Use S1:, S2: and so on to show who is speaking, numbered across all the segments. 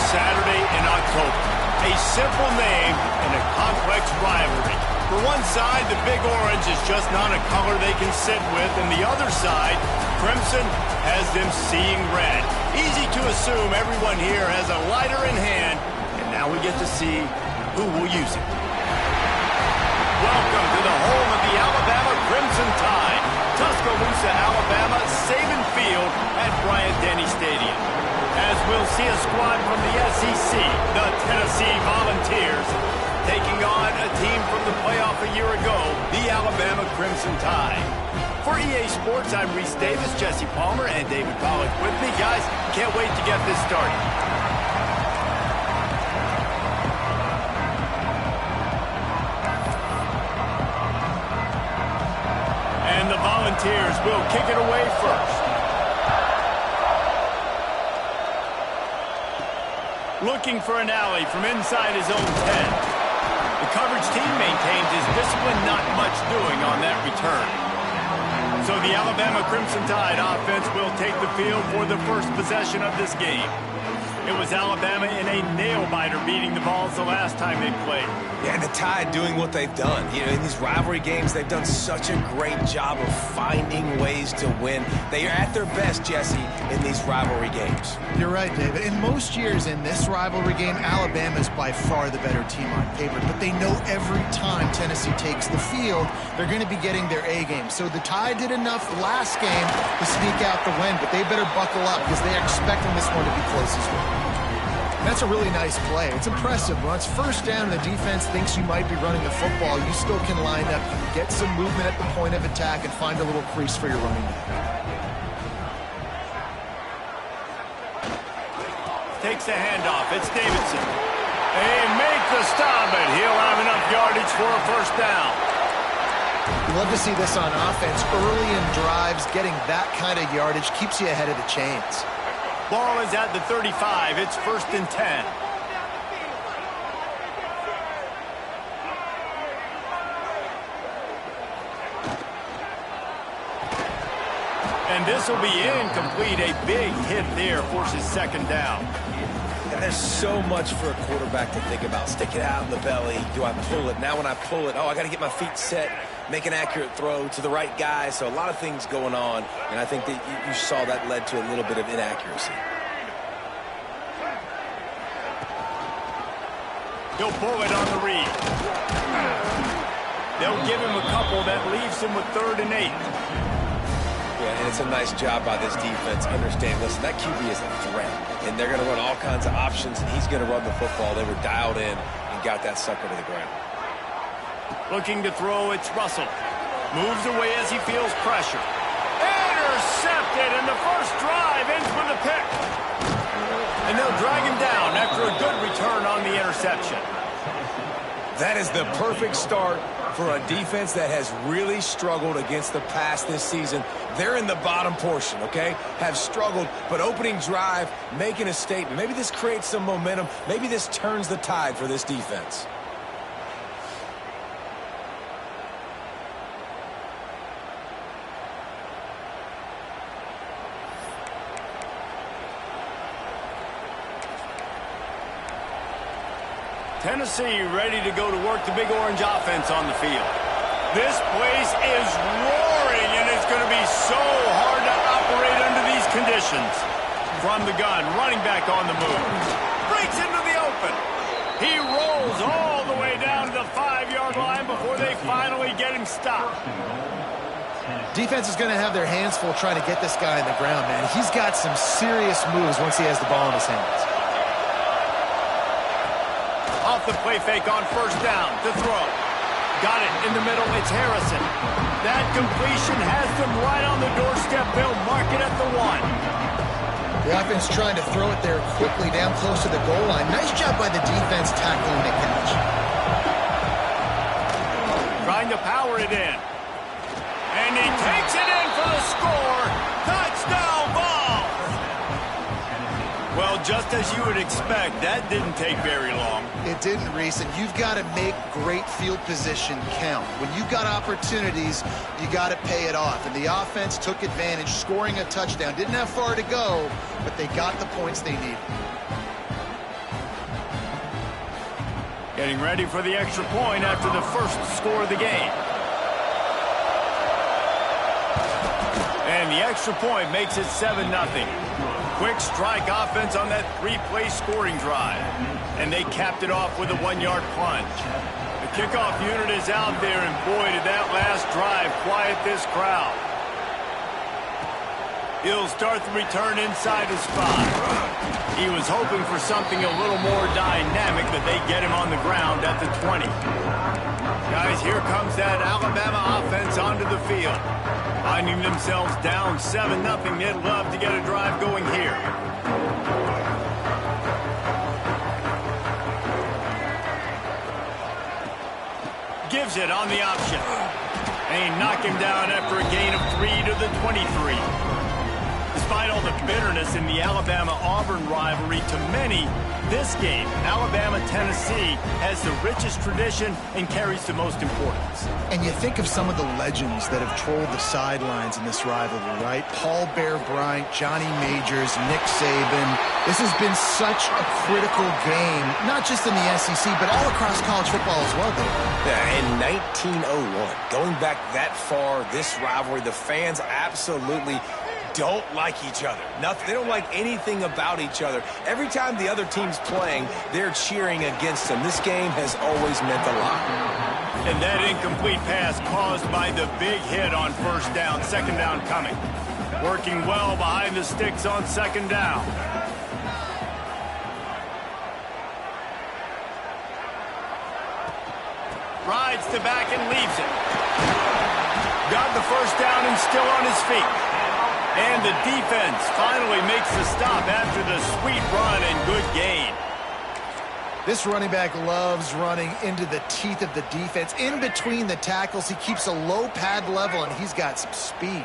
S1: Saturday in October. A simple name and a complex rivalry. For one side, the Big Orange is just not a color they can sit with, and the other side, Crimson, has them seeing red. Easy to assume everyone here has a lighter in hand, and now we get to see who will use it. Welcome to the home of the Alabama Crimson Tide, Tuscaloosa, Alabama, Saban Field at Bryant-Denny Stadium. As we'll see a squad from the SEC, the Tennessee Volunteers, taking on a team from the playoff a year ago, the Alabama Crimson Tide. For EA Sports, I'm Reese Davis, Jesse Palmer, and David Pollack with me. Guys, can't wait to get this started. And the Volunteers will kick it away first. Looking for an alley from inside his own 10. The coverage team maintains his discipline, not much doing on that return. So the Alabama Crimson Tide offense will take the field for the first possession of this game. It was Alabama in a nail-biter beating the Vols the last time they played.
S2: Yeah, and the Tide doing what they've done. You know, in these rivalry games, they've done such a great job of finding ways to win. They are at their best, Jesse, in these rivalry games.
S3: You're right, David. In most years in this rivalry game, Alabama is by far the better team on paper. But they know every time Tennessee takes the field, they're going to be getting their A game. So the Tide did enough last game to sneak out the win, but they better buckle up because they are expecting this one to be close as well. That's a really nice play. It's impressive. When it's first down and the defense thinks you might be running the football, you still can line up, get some movement at the point of attack, and find a little crease for your running back.
S1: Takes a handoff. It's Davidson. They make the stop, but he'll have enough yardage for a first down.
S3: You love to see this on offense. Early in drives, getting that kind of yardage keeps you ahead of the chains.
S1: Ball is at the 35. It's 1st and 10. And this will be incomplete. A big hit there forces 2nd down.
S2: And there's so much for a quarterback to think about. Stick it out in the belly. Do I pull it? Now when I pull it, I got to get my feet set, make an accurate throw to the right guy. So a lot of things going on, and I think that you saw that led to a little bit of inaccuracy.
S1: He'll pull it on the read. They'll give him a couple that leaves him with 3rd and 8.
S2: Yeah, and it's a nice job by this defense. Understand, listen, that QB is a threat, and they're going to run all kinds of options, and he's going to run the football. They were dialed in and got that sucker to the ground.
S1: Looking to throw, it's Russell. Moves away as he feels pressure. Intercepted, and the first drive ends with a pick. And they'll drag him down after a good return on the interception.
S2: That is the perfect start for a defense that has really struggled against the pass this season. They're in the bottom portion, okay? Have struggled, but opening drive, making a statement. Maybe this creates some momentum. Maybe this turns the tide for this defense.
S1: Tennessee ready to go to work the Big Orange offense on the field. This place is roaring, and it's going to be so hard to operate under these conditions. From the gun, running back on the move. Breaks into the open. He rolls all the way down to the 5-yard line before they finally get him stopped.
S3: Defense is going to have their hands full trying to get this guy on the ground, man. He's got some serious moves once he has the ball in his hands.
S1: Off the play fake on 1st down to throw. Got it in the middle. It's Harrison. That completion has them right on the doorstep. They'll mark it at the 1.
S3: The offense trying to throw it there quickly down close to the goal line. Nice job by the defense tackling the catch.
S1: Trying to power it in. And he takes it in for the score. Touchdown ball. Well, just as you would expect, that didn't take very long.
S3: It didn't, Reese, and you've got to make great field position count. When you've got opportunities, you got to pay it off. And the offense took advantage, scoring a touchdown. Didn't have far to go, but they got the points they needed.
S1: Getting ready for the extra point after the first score of the game. And the extra point makes it 7-0. Quick strike offense on that 3-play scoring drive. And they capped it off with a 1-yard plunge. The kickoff unit is out there, and boy, did that last drive quiet this crowd. He'll start the return inside his spot. He was hoping for something a little more dynamic, but they get him on the ground at the 20. Guys, here comes that Alabama offense onto the field. Finding themselves down 7-0, they'd love to get a drive going here. Gives it on the option. And he knocked him down after a gain of 3 to the 23. Despite all the bitterness in the Alabama-Auburn rivalry, to many, this game, Alabama-Tennessee, has the richest tradition and carries the most importance.
S3: And you think of some of the legends that have trolled the sidelines in this rivalry, right? Paul Bear Bryant, Johnny Majors, Nick Saban. This has been such a critical game, not just in the SEC, but all across college football as well, Dave.
S2: Yeah, in 1901, going back that far, this rivalry, the fans absolutely don't like each other. They don't like anything about each other. Every time the other team's playing, they're cheering against them. This game has always meant a lot.
S1: And that incomplete pass caused by the big hit on first down, second down coming. Working well behind the sticks on second down. Rides to back and leaves it. Got the first down and still on his feet. And the defense finally makes the stop after the sweet run and good gain.
S3: This running back loves running into the teeth of the defense. In between the tackles, he keeps a low pad level, and he's got some speed.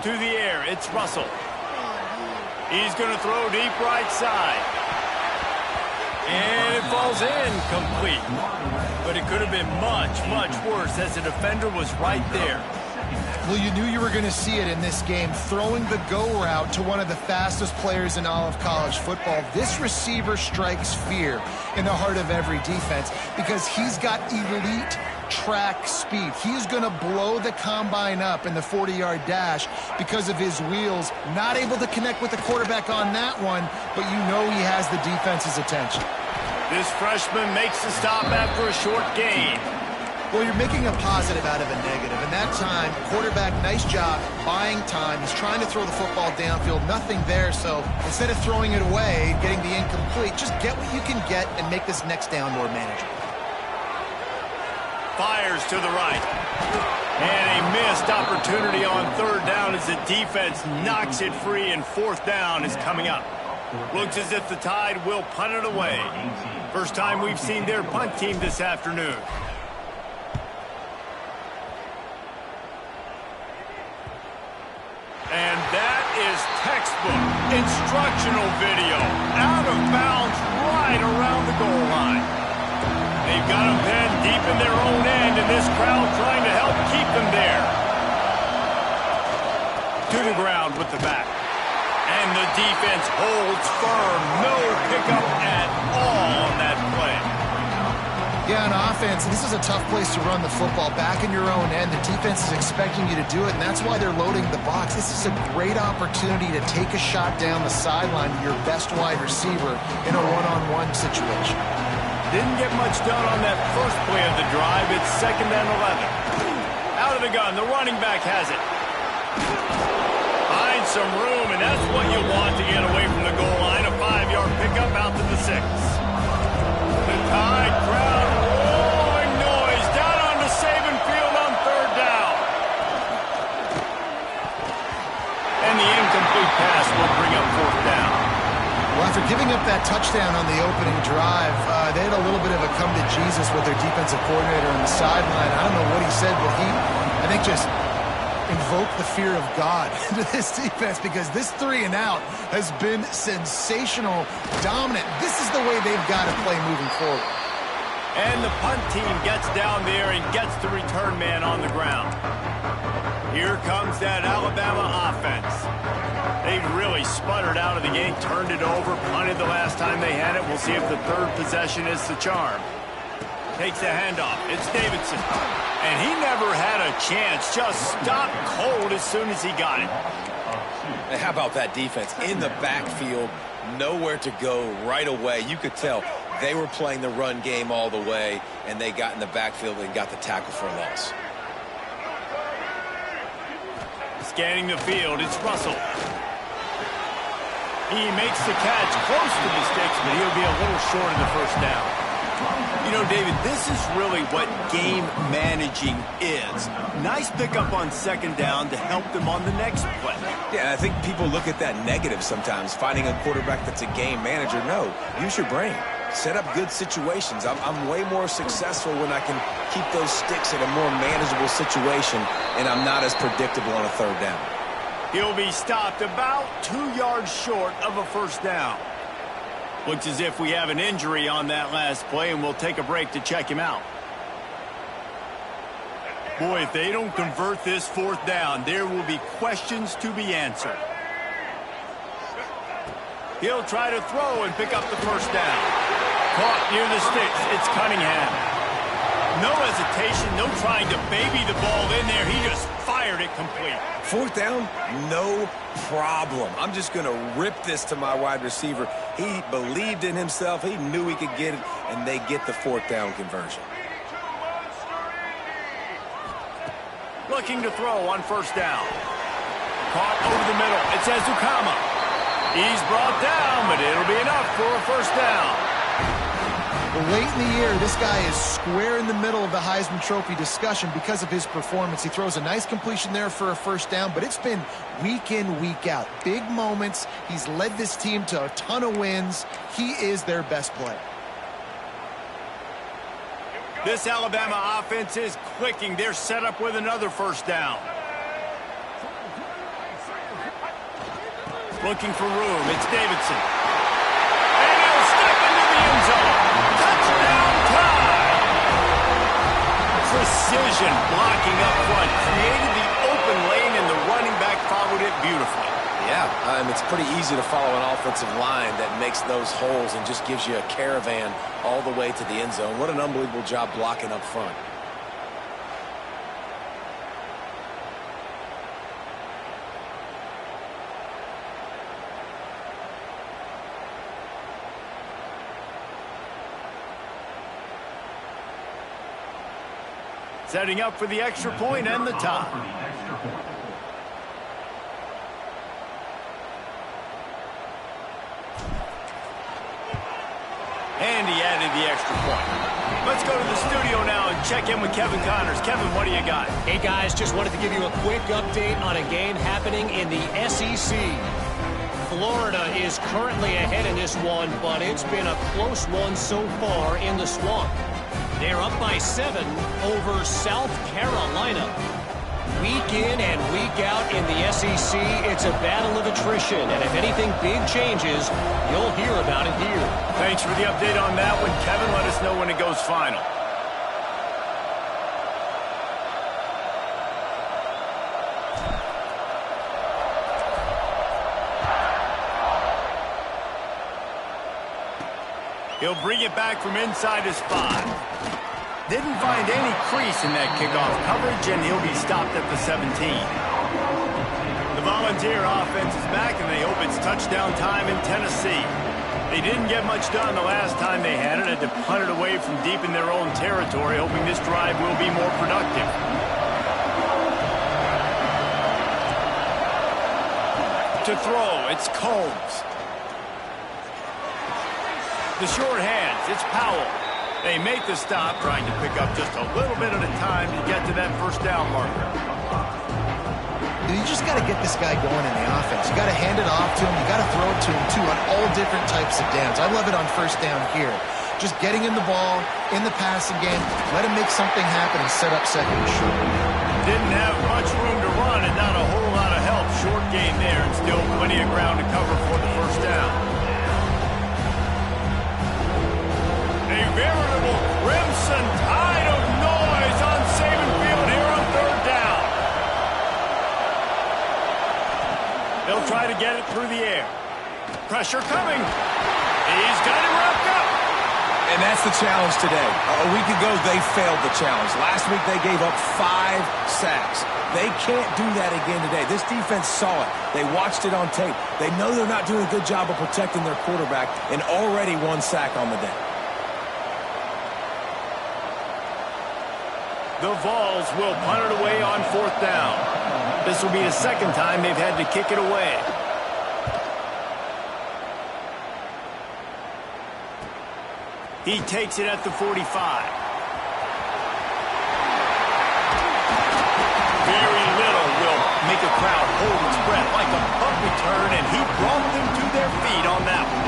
S1: To the air, it's Russell. He's going to throw deep right side. And it falls in complete. But it could have been much, much worse as the defender was right there.
S3: Well, you knew you were going to see it in this game, throwing the go route to one of the fastest players in all of college football. This receiver strikes fear in the heart of every defense because he's got elite track speed. He's going to blow the combine up in the 40-yard dash because of his wheels. Not able to connect with the quarterback on that one, but you know he has the defense's attention.
S1: This freshman makes the stop after a short gain.
S3: Well, you're making a positive out of a negative. And that time, quarterback, nice job, buying time. He's trying to throw the football downfield. Nothing there, so instead of throwing it away, getting the incomplete, just get what you can get and make this next down more manageable.
S1: Fires to the right. And a missed opportunity on third down as the defense knocks it free, and fourth down is coming up. Looks as if the Tide will punt it away. First time we've seen their punt team this afternoon. And that is textbook instructional video. Out of bounds right around the goal line. They've got them pinned deep in their own end, and this crowd trying to help keep them there. To the ground with the back. And the defense holds firm. No pickup at all on that play.
S3: Yeah, on offense, this is a tough place to run the football. Back in your own end, the defense is expecting you to do it, and that's why they're loading the box. This is a great opportunity to take a shot down the sideline to your best wide receiver in a one-on-one situation.
S1: Didn't get much done on that first play of the drive. It's 2nd and 11. Out of the gun, the running back has it. Finds some room, and that's what you want to get away from the goal line. A 5-yard pickup out to the 6. The Tide crowd roaring noise down onto Saban Field on third down. And the incomplete pass will bring up fourth down.
S3: Well, after giving up that touchdown on the opening drive, they had a little bit of a come to Jesus with their defensive coordinator on the sideline. I don't know what he said, but he, I think, just invoked the fear of God into this defense because this 3-and-out has been sensational, dominant. This is the way they've got to play moving forward.
S1: And the punt team gets down there and gets the return man on the ground. Here comes that Alabama offense. They really sputtered out of the game, turned it over, punted the last time they had it. We'll see if the third possession is the charm. Takes the handoff. It's Davidson. And he never had a chance. Just stopped cold as soon as he got it.
S2: And how about that defense? In the backfield, nowhere to go right away. You could tell they were playing the run game all the way, and they got in the backfield and got the tackle for a loss.
S1: Scanning the field, it's Russell. He makes the catch close to the sticks, but he'll be a little short of the first down. You know, David, this is really what game managing is. Nice pickup on second down to help them on the next play.
S2: Yeah, I think people look at that negative sometimes, finding a quarterback that's a game manager. No, use your brain. Set up good situations. I'm way more successful when I can keep those sticks in a more manageable situation, and I'm not as predictable on a third down.
S1: He'll be stopped about 2 yards short of a first down. Looks as if we have an injury on that last play, and we'll take a break to check him out. Boy, if they don't convert this fourth down, there will be questions to be answered. He'll try to throw and pick up the first down. Caught near the sticks. It's Cunningham. No hesitation, no trying to baby the ball in there. He just fired it complete.
S2: Fourth down, no problem. I'm just going to rip this to my wide receiver. He believed in himself. He knew he could get it, and they get the fourth down conversion.
S1: Looking to throw on first down. Caught over the middle. It's Ezukama. He's brought down, but it'll be enough for a first down.
S3: Well, late in the year, this guy is square in the middle of the Heisman Trophy discussion because of his performance. He throws a nice completion there for a first down, but it's been week in, week out. Big moments. He's led this team to a ton of wins. He is their best player.
S1: This Alabama offense is clicking. They're set up with another first down. Looking for room. It's Davidson. And he'll step into the end zone. Touchdown time! Precision blocking up front. Created the open lane, and the running back followed it beautifully.
S2: Yeah, it's pretty easy to follow an offensive line that makes those holes and just gives you a caravan all the way to the end zone. What an unbelievable job blocking up front.
S1: Setting up for the extra point and the tie. And he added the extra point. Let's go to the studio now and check in with Kevin Connors. Kevin, what do you got?
S4: Hey, guys, just wanted to give you a quick update on a game happening in the SEC. Florida is currently ahead in this one, but it's been a close one so far in the Swamp. They're up by 7 over South Carolina. Week in and week out in the SEC, it's a battle of attrition. And if anything big changes, you'll hear about it here.
S1: Thanks for the update on that one, Kevin. Let us know when it goes final. He'll bring it back from inside his 5. Didn't find any crease in that kickoff coverage, and he'll be stopped at the 17. The Volunteer offense is back, and they hope it's touchdown time in Tennessee. They didn't get much done the last time they had it. Had to punt it away from deep in their own territory, hoping this drive will be more productive. To throw, it's Combs. The short hands, it's Powell. They make the stop, trying to pick up just a little bit at a time to get to that first down marker.
S3: You just got to get this guy going in the offense. You got to hand it off to him. You got to throw it to him, too, on all different types of downs. I love it on first down here. Just getting him the ball in the passing game, let him make something happen and set up second and short.
S1: Didn't have much room to run and not a whole lot of help. Short gain there and still plenty of ground to cover for the first down. A veritable crimson tide of noise on Saban Field here on third down. They'll try to get it through the air. Pressure coming. He's got him wrapped up.
S2: And that's the challenge today. A week ago, they failed the challenge. Last week, they gave up 5 sacks. They can't do that again today. This defense saw it. They watched it on tape. They know they're not doing a good job of protecting their quarterback, and already 1 sack on the day.
S1: The Vols will punt it away on 4th down. This will be the 2nd time they've had to kick it away. He takes it at the 45. Very little will make a crowd hold its breath like a punt return, and he brought them to their feet on that one.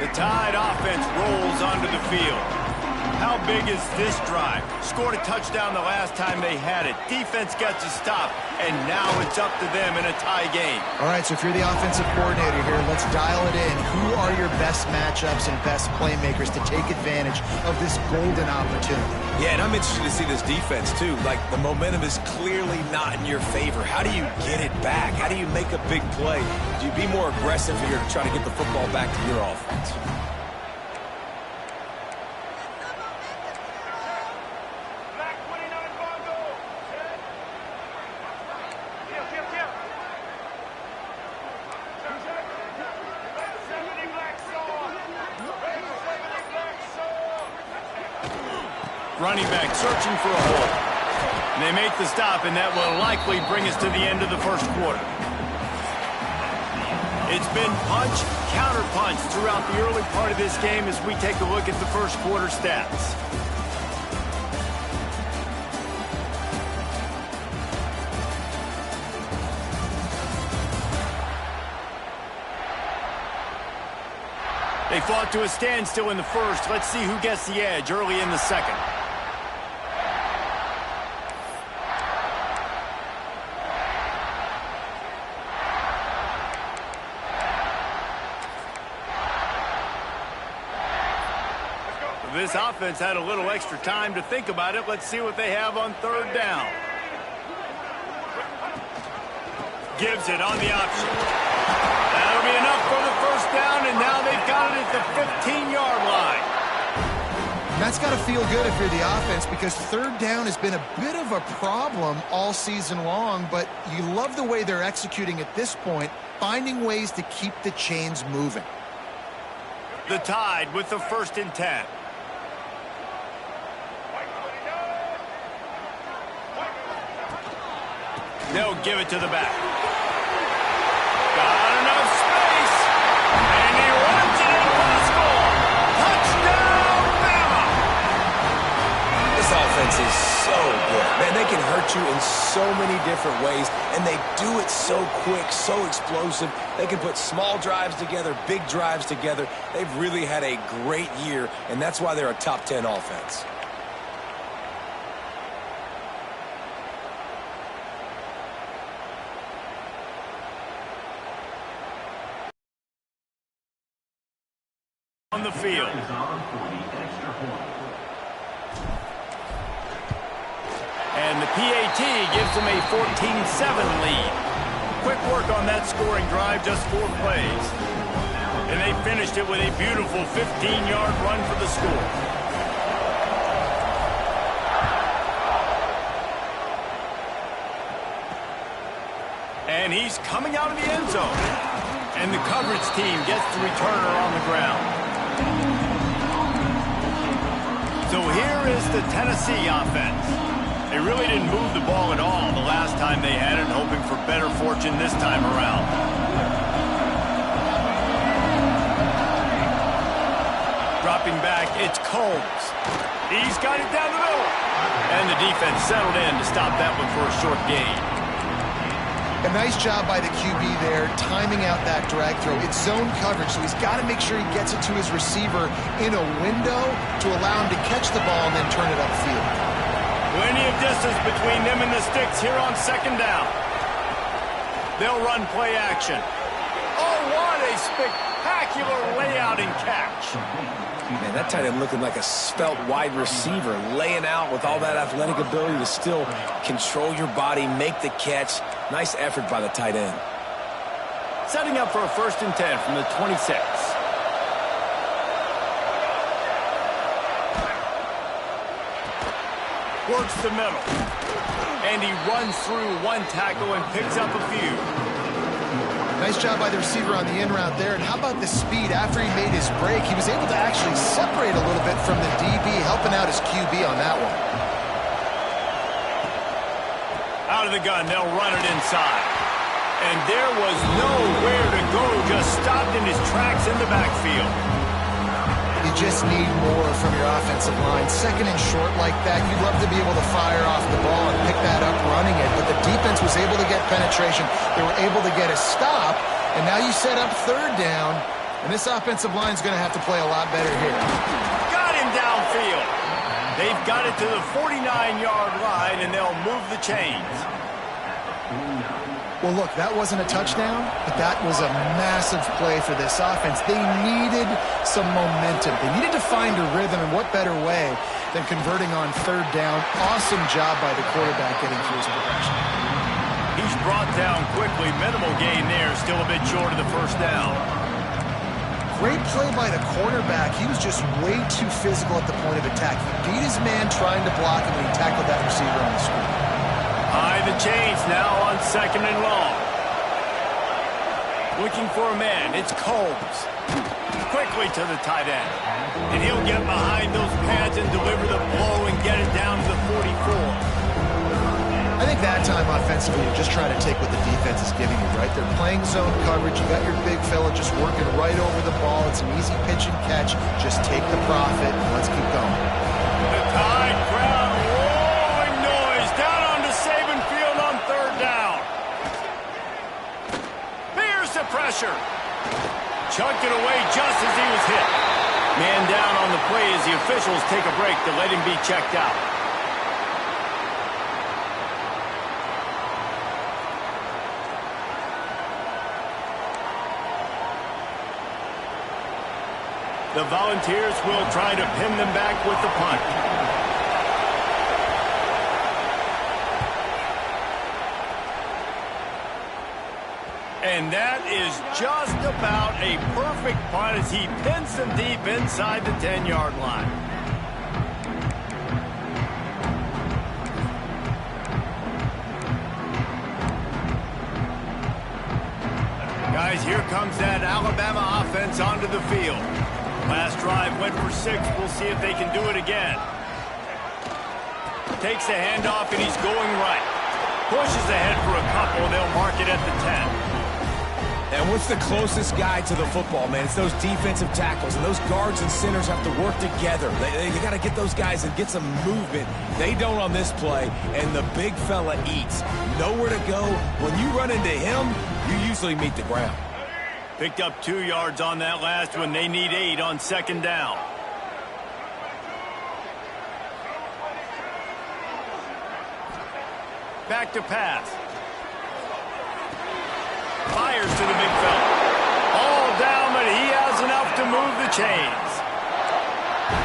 S1: The Tide offense rolls onto the field. How big is this drive? Scored a touchdown the last time they had it. Defense got to stop, and now it's up to them in a tie game.
S3: All right, so if you're the offensive coordinator here, let's dial it in. Who are your best matchups and best playmakers to take advantage of this golden opportunity?
S2: Yeah, and I'm interested to see this defense, too. Like, the momentum is clearly not in your favor. How do you get it back? How do you make a big play? Do you be more aggressive here to try to get the football back to your offense?
S1: Running back searching for a hole. And they make the stop, and that will likely bring us to the end of the first quarter. It's been punch, counter-punch throughout the early part of this game as we take a look at the first quarter stats. They fought to a standstill in the first. Let's see who gets the edge early in the second. This offense had a little extra time to think about it. Let's see what they have on 3rd down. Gives it on the option. That'll be enough for the 1st down, and now they've got it at the 15-yard line.
S3: That's got to feel good if you're the offense, because 3rd down has been a bit of a problem all season long, but you love the way they're executing at this point, finding ways to keep the chains moving.
S1: The Tide with the 1st and 10. They'll give it to the back. Got enough space. And he runs it in for the score. Touchdown, Bama!
S2: This offense is so good. Man, they can hurt you in so many different ways, and they do it so quick, so explosive. They can put small drives together, big drives together. They've really had a great year, and that's why they're a top 10 offense.
S1: On the field. And the PAT gives them a 14-7 lead. Quick work on that scoring drive, just 4 plays. And they finished it with a beautiful 15-yard run for the score. And he's coming out of the end zone. And the coverage team gets the returner on the ground. So here is the Tennessee offense. They really didn't move the ball at all the last time they had it, hoping for better fortune this time around. Dropping back, it's Combs. He's got it down the middle. And the defense settled in to stop that one for a short gain.
S3: A nice job by the QB there, timing out that drag throw. It's zone coverage, so he's got to make sure he gets it to his receiver in a window to allow him to catch the ball and then turn it upfield.
S1: Plenty of distance between them and the sticks here on 2nd down. They'll run play action. Oh, what a spectacular spectacular layout and catch.
S2: Man, that tight end looking like a svelte wide receiver, laying out with all that athletic ability to still control your body, make the catch. Nice effort by the tight end.
S1: Setting up for a 1st and 10 from the 26. Works the middle. And he runs through one tackle and picks up a few.
S3: Nice job by the receiver on the in route there. And how about the speed? After he made his break, he was able to actually separate a little bit from the DB, helping out his QB on that one.
S1: Out of the gun, they'll run it inside. And there was nowhere to go, just stopped in his tracks in the backfield.
S3: You just need more from your offensive line. 2nd and short like that, you'd love to be able to fire off the ball and pick that up running it, but the defense was able to get penetration. They were able to get a stop, and now you set up 3rd down, and this offensive line is going to have to play a lot better here.
S1: Got him downfield. They've got it to the 49-yard line, and they'll move the chains.
S3: Well, look, that wasn't a touchdown, but that was a massive play for this offense. They needed some momentum. They needed to find a rhythm, and what better way than converting on 3rd down. Awesome job by the quarterback getting through his progression.
S1: He's brought down quickly. Minimal gain there, still a bit short of the 1st down.
S3: Great play by the quarterback. He was just way too physical at the point of attack. He beat his man trying to block him, and he tackled that receiver on the screen.
S1: High the chains now on 2nd and long. Looking for a man. It's Combs. Quickly to the tight end. And he'll get behind those pads and deliver the blow and get it down to the 44.
S3: I think that time offensively, you're just trying to take what the defense is giving you, right? They're playing zone coverage. You got your big fella just working right over the ball. It's an easy pitch and catch. Just take the profit and let's keep going.
S1: The Tide crowd rolling noise down onto Saban Field on 3rd down. Here's the pressure. Chucked it away just as he was hit. Man down on the play as the officials take a break to let him be checked out. The Volunteers will try to pin them back with the punt. And that is just about a perfect punt as he pins them deep inside the 10-yard line. Guys, here comes that Alabama offense onto the field. Last drive went for 6. We'll see if they can do it again. Takes the handoff, and he's going right. Pushes ahead for a couple. They'll mark it at the 10.
S2: And what's the closest guy to the football, man? It's those defensive tackles, and those guards and centers have to work together. They got to get those guys and get some movement. They don't on this play, and the big fella eats. Nowhere to go. When you run into him, you usually meet the ground.
S1: Picked up 2 yards on that last one. They need 8 on 2nd down. Back to pass. Fires to the big fella. All down, but he has enough to move the chains.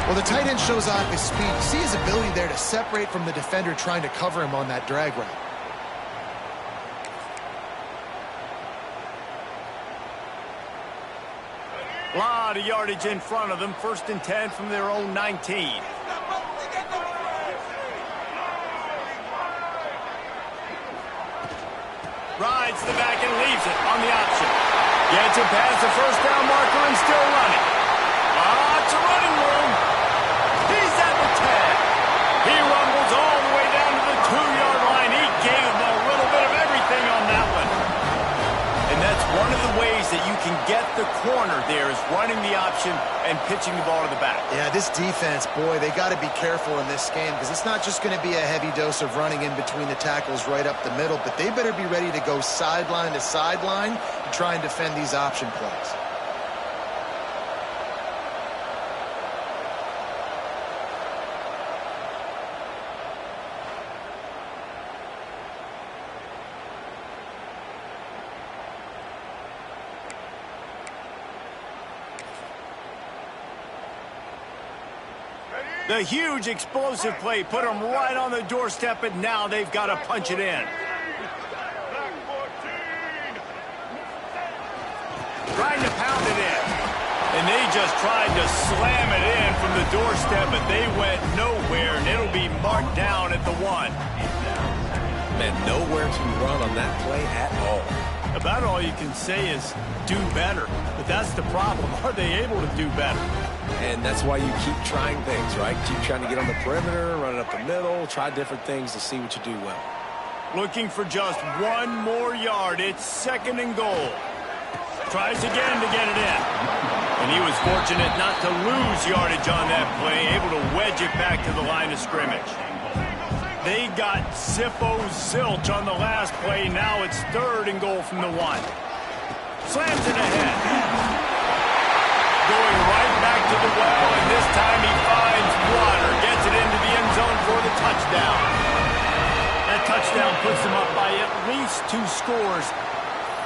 S3: Well, the tight end shows off his speed. You see his ability there to separate from the defender trying to cover him on that drag route.
S1: Lot of yardage in front of them. 1st and 10 from their own 19. Rides the back and leaves it on the option. Gets it past the 1st down marker and still running. Lots of running room. He's at the 10. He rumbles all the way down to the 2-yard line. He gave him a little bit of everything on that one. And that's one of the ways that you can get the corner there is running the option and pitching the ball to the back.
S3: Yeah, this defense, boy, they got to be careful in this game because it's not just going to be a heavy dose of running in between the tackles right up the middle, but they better be ready to go sideline to sideline and try and defend these option plays.
S1: The huge explosive play put them right on the doorstep, and now they've got to punch it in. Trying to pound it in. And they just tried to slam it in from the doorstep, but they went nowhere, and it'll be marked down at the 1.
S2: Man, nowhere to run on that play at all.
S1: About all you can say is do better. But that's the problem. Are they able to do better?
S2: And that's why you keep trying things, right? Keep trying to get on the perimeter, run it up the middle, try different things to see what you do well.
S1: Looking for just 1 more yard. It's 2nd and goal. Tries again to get it in. And he was fortunate not to lose yardage on that play, able to wedge it back to the line of scrimmage. They got zilch on the last play. Now it's 3rd and goal from the 1. Slams it ahead. Going right back to the well, and this time he finds water. Gets it into the end zone for the touchdown. That touchdown puts them up by at least 2 scores.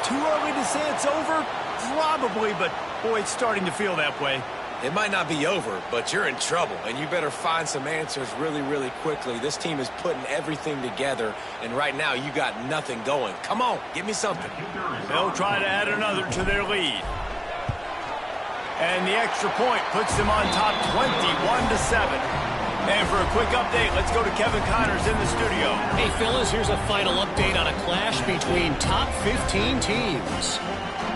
S1: Too early to say it's over? Probably, but boy, it's starting to feel that way.
S2: It might not be over, but you're in trouble, and you better find some answers really, really quickly. This team is putting everything together, and right now you got nothing going. Come on, give me something.
S1: They'll try to add another to their lead. And the extra point puts them on top 21-7. And for a quick update, let's go to Kevin Connors in the studio.
S4: Hey, fellas, here's a final update on a clash between top 15 teams.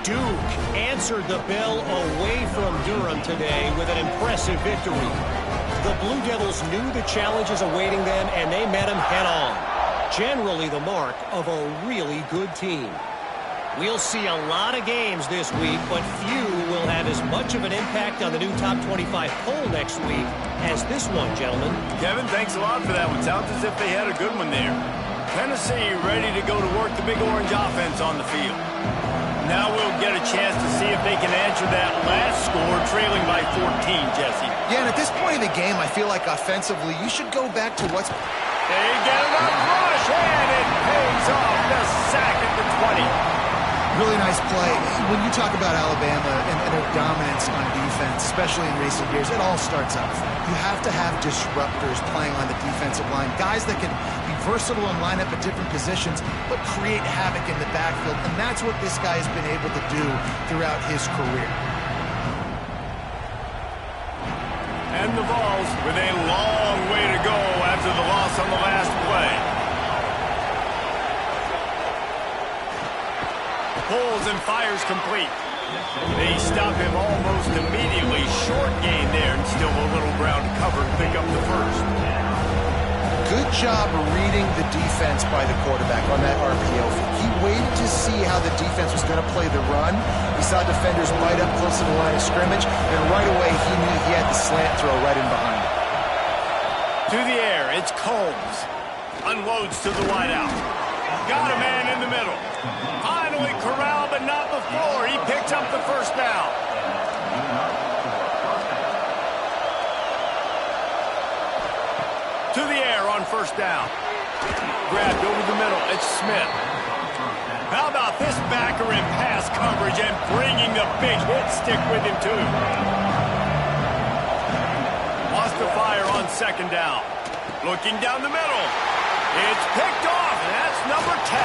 S4: Duke answered the bell away from Durham today with an impressive victory. The Blue Devils knew the challenges awaiting them, and they met them head-on. Generally the mark of a really good team. We'll see a lot of games this week, but few will have as much of an impact on the new top 25 poll next week as this one, gentlemen.
S1: Kevin, thanks a lot for that one. Sounds as if they had a good one there. Tennessee ready to go to work the big orange offense on the field. Now we'll get a chance to see if they can answer that last score, trailing by 14, Jesse.
S3: Yeah, and at this point in the game, I feel like offensively, you should go back to what's...
S1: They get enough rush, and it pays off. The sack at the 20.
S3: Really nice play. When you talk about Alabama and their dominance on defense, especially in recent years, it all starts up front. You have to have disruptors playing on the defensive line, guys that can be versatile and line up at different positions, but create havoc in the backfield, and that's what this guy has been able to do throughout his career.
S1: And the Vols with a long way to go after the loss on the last play. Pulls and fires complete. They stop him almost immediately. Short gain there, and still a little ground to cover to pick up the first.
S3: Good job reading the defense by the quarterback on that RPO. He waited to see how the defense was going to play the run. He saw defenders bite up close to the line of scrimmage, and right away he knew he had the slant throw right in behind him.
S1: To the air, it's Combs. Unloads to the wideout. Got a man in the middle. Finally corralled, but not before. He picks up the first down. To the air on first down. Grabbed over the middle. It's Smith. How about this backer in pass coverage and bringing the big hit stick with him, too. Lost the fire on second down. Looking down the middle. It's picked off, and that's number 10.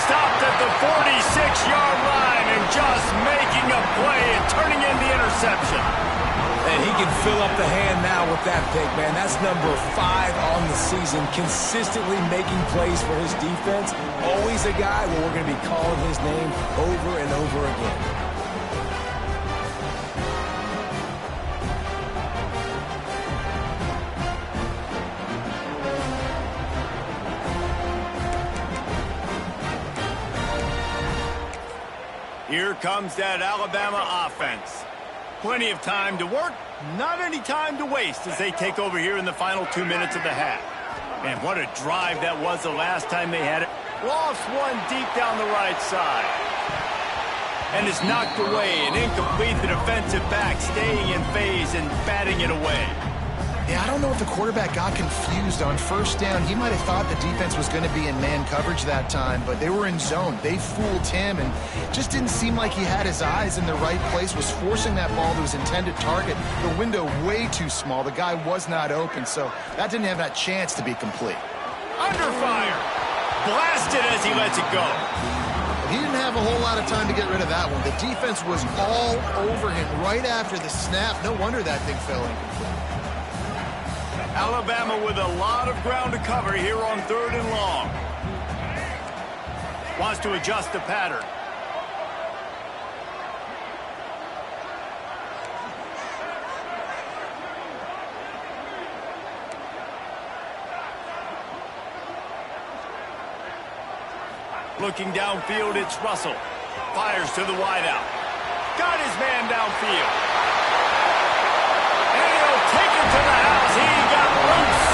S1: Stopped at the 46-yard line and just making a play and turning in the interception.
S2: And he can fill up the hand now with that pick, man. That's number 5 on the season, consistently making plays for his defense. Always a guy where we're going to be calling his name over and over again.
S1: Here comes that Alabama offense. Plenty of time to work, not any time to waste as they take over here in the final 2 minutes of the half. Man, what a drive that was the last time they had it. Lost one deep down the right side. And it's knocked away and incomplete. The defensive back staying in phase and batting it away.
S3: Yeah, I don't know if the quarterback got confused on first down. He might have thought the defense was going to be in man coverage that time, but they were in zone. They fooled him, and just didn't seem like he had his eyes in the right place, was forcing that ball to his intended target. The window way too small. The guy was not open, so that didn't have that chance to be complete.
S1: Under fire. Blasted as he lets it go.
S3: He didn't have a whole lot of time to get rid of that one. The defense was all over him right after the snap. No wonder that thing fell incomplete.
S1: Alabama with a lot of ground to cover here on 3rd and long. Wants to adjust the pattern. Looking downfield, it's Russell. Fires to the wideout. Got his man downfield. And he'll take it to the house. He got loose.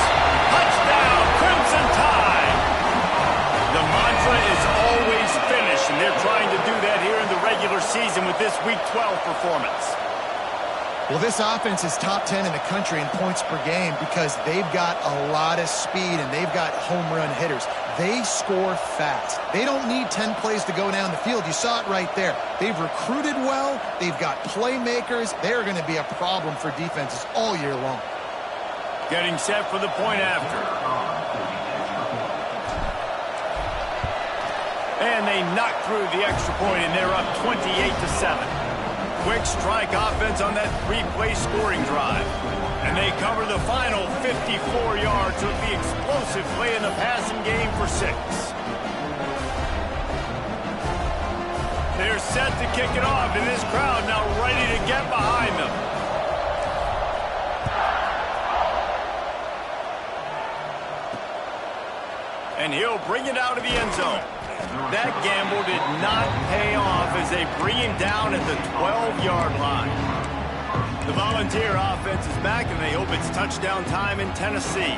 S1: Touchdown, Crimson Tide. The mantra is always finish, and they're trying to do that here in the regular season with this Week 12 performance.
S3: Well, this offense is top 10 in the country in points per game because they've got a lot of speed and they've got home run hitters. They score fast. They don't need 10 plays to go down the field. You saw it right there. They've recruited well. They've got playmakers. They're going to be a problem for defenses all year long.
S1: Getting set for the point after. And they knock through the extra point, and they're up 28-7. Quick strike offense on that 3-play scoring drive. And they cover the final 54 yards with the explosive play in the passing game for 6. They're set to kick it off, and this crowd now ready to get behind them. And he'll bring it out of the end zone. That gamble did not pay off as they bring him down at the 12-yard line. The Volunteer offense is back, and they hope it's touchdown time in Tennessee.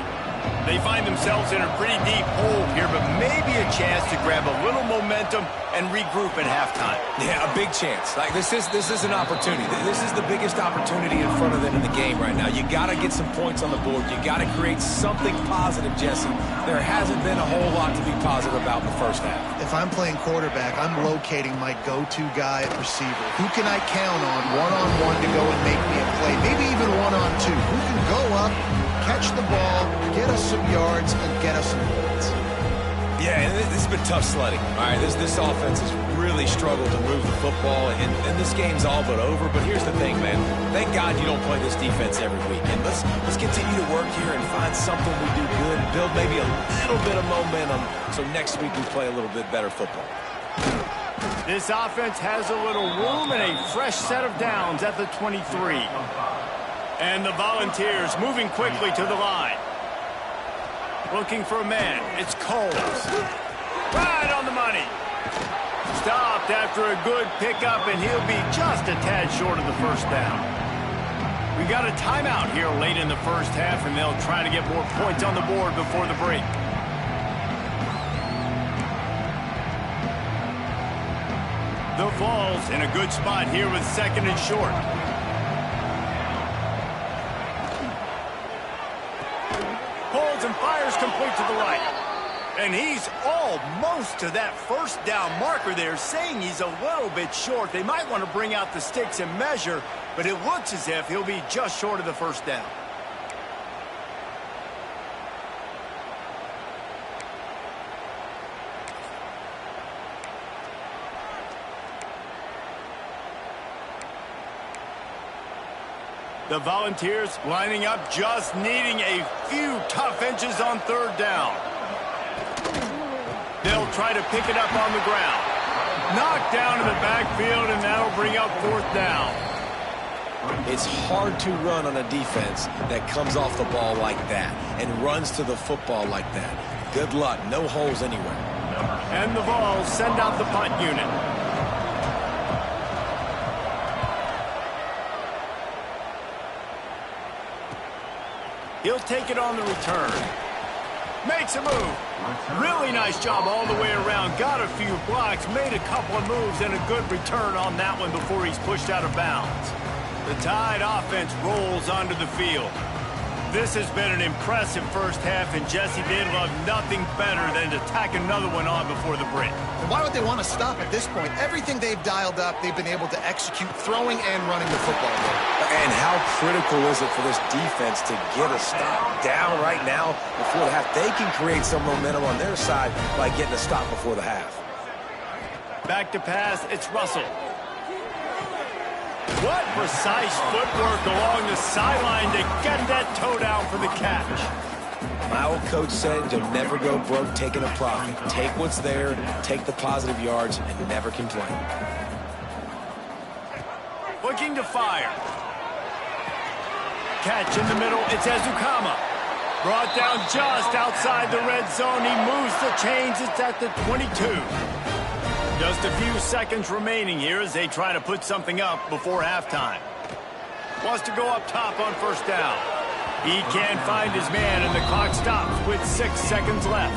S1: They find themselves in a pretty deep hole here, but maybe a chance to grab a little momentum and regroup at halftime.
S2: Yeah, a big chance. Like this is an opportunity. This is the biggest opportunity in front of them in the game right now. You got to get some points on the board. You got to create something positive, Jesse. There hasn't been a whole lot to be positive about in the first half.
S3: If I'm playing quarterback, I'm locating my go-to guy at receiver. Who can I count on one-on-one to go and make me a play? Maybe even one-on-two. Who can go up, catch the ball, get us some yards, and get us some points?
S2: Yeah, and this has been tough sledding. All right, this offense has really struggled to move the football, and this game's all but over. But here's the thing, man. Thank God you don't play this defense every week. And let's continue to work here and find something we do good, build maybe a little bit of momentum so next week we play a little bit better football.
S1: This offense has a little room and a fresh set of downs at the 23. And the Volunteers moving quickly to the line. Looking for a man. It's Coles. Right on the money. Stopped after a good pickup, and he'll be just a tad short of the first down. We got a timeout here late in the first half, and they'll try to get more points on the board before the break. The Vols in a good spot here with 2nd and short. Holds and fires complete to the right. And he's almost to that first down marker there, saying he's a little bit short. They might want to bring out the sticks and measure, but it looks as if he'll be just short of the first down. The Volunteers lining up, just needing a few tough inches on 3rd down. They'll try to pick it up on the ground. Knocked down in the backfield, and that'll bring up 4th down.
S2: It's hard to run on a defense that comes off the ball like that and runs to the football like that. Good luck. No holes anywhere.
S1: And the Vols send out the punt unit. He'll take it on the return. Makes a move. Really nice job all the way around. Got a few blocks, made a couple of moves, and a good return on that one before he's pushed out of bounds. The Tide offense rolls onto the field. This has been an impressive first half, and Jesse, they'd love nothing better than to tack another one on before the break.
S3: Why would they want to stop at this point? Everything they've dialed up, they've been able to execute throwing and running the football.
S2: And how critical is it for this defense to get a stop down right now before the half? They can create some momentum on their side by getting a stop before the half.
S1: Back to pass, it's Russell. What precise footwork along the sideline to get that toe down for the catch.
S2: My old coach said you'll never go broke taking a profit. Take what's there, take the positive yards, and never complain.
S1: Looking to fire. Catch in the middle, it's Ezukama. Brought down just outside the red zone. He moves the chains, it's at the 22. Just a few seconds remaining here as they try to put something up before halftime. Wants to go up top on first down. He can't find his man, and the clock stops with 6 seconds left.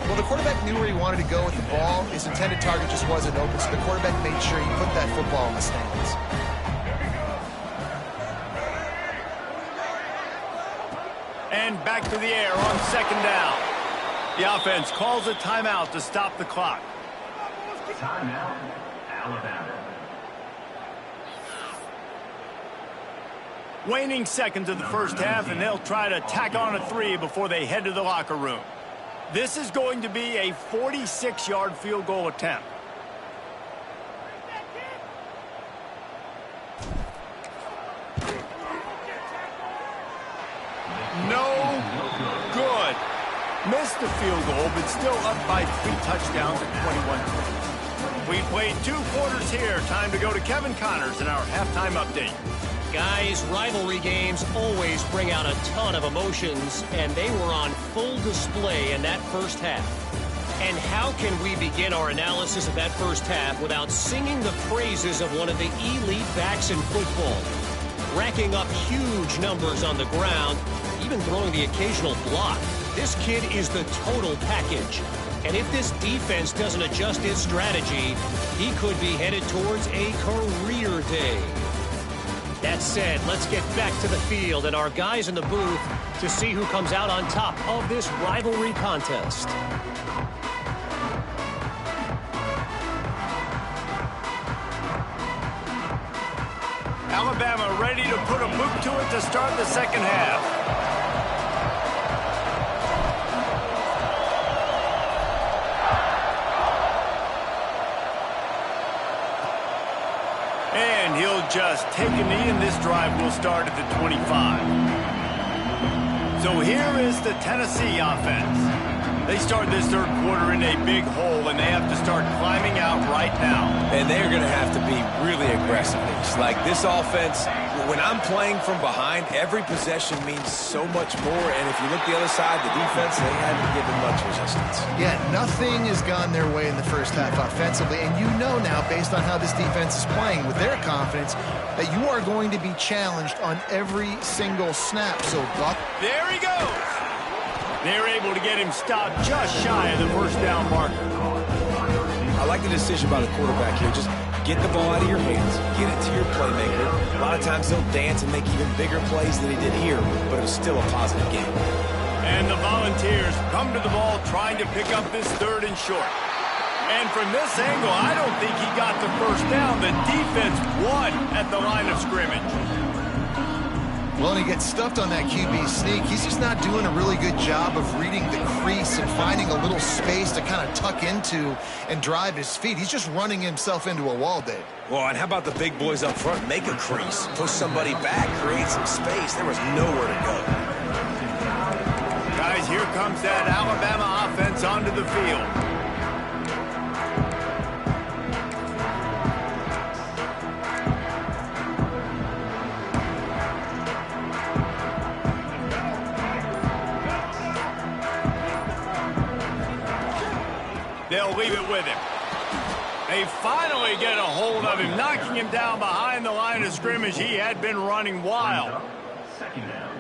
S3: Well, the quarterback knew where he wanted to go with the ball. His intended target just wasn't open, so the quarterback made sure he put that football in the stands.
S1: And back to the air on second down. The offense calls a timeout to stop the clock.
S5: Timeout, Alabama.
S1: Waning seconds of the first half, and they'll try to tack on a 3 before they head to the locker room. This is going to be a 46-yard field goal attempt. No good. Missed the field goal, but still up by 3 touchdowns at 21 points. We played 2 quarters here. Time to go to Kevin Connors in our halftime update.
S4: Guys, rivalry games always bring out a ton of emotions, and they were on full display in that first half. And how can we begin our analysis of that first half without singing the praises of one of the elite backs in football? Racking up huge numbers on the ground, even throwing the occasional block. This kid is the total package. And if this defense doesn't adjust its strategy, he could be headed towards a career day. That said, let's get back to the field and our guys in the booth to see who comes out on top of this rivalry contest.
S1: Alabama ready to put a boot to it to start the second half. And he'll just take a knee, and this drive will start at the 25. So here is the Tennessee offense. They start this third quarter in a big hole, and they have to start climbing out right now.
S2: And they're going to have to be really aggressive. Like this offense, when I'm playing from behind, every possession means so much more. And if you look the other side, the defense, they haven't given much resistance.
S3: Yeah, nothing has gone their way in the first half offensively. And you know now, based on how this defense is playing with their confidence, that you are going to be challenged on every single snap. So, Buck.
S1: There he goes. They're able to get him stopped just shy of the first down marker.
S2: I like the decision by the quarterback here. Just get the ball out of your hands, get it to your playmaker. A lot of times he'll dance and make even bigger plays than he did here, but it was still a positive game.
S1: And the Volunteers come to the ball trying to pick up this third and short. And from this angle, I don't think he got the first down. The defense won at the line of scrimmage.
S3: Well, and he gets stuffed on that QB sneak. He's just not doing a really good job of reading the crease and finding a little space to kind of tuck into and drive his feet. He's just running himself into a wall, Dave.
S2: Well, and how about the big boys up front? Make a crease, push somebody back, create some space. There was nowhere to go.
S1: Guys, here comes that Alabama offense onto the field. They'll leave it with him. They finally get a hold of him, knocking him down behind the line of scrimmage. He had been running wild.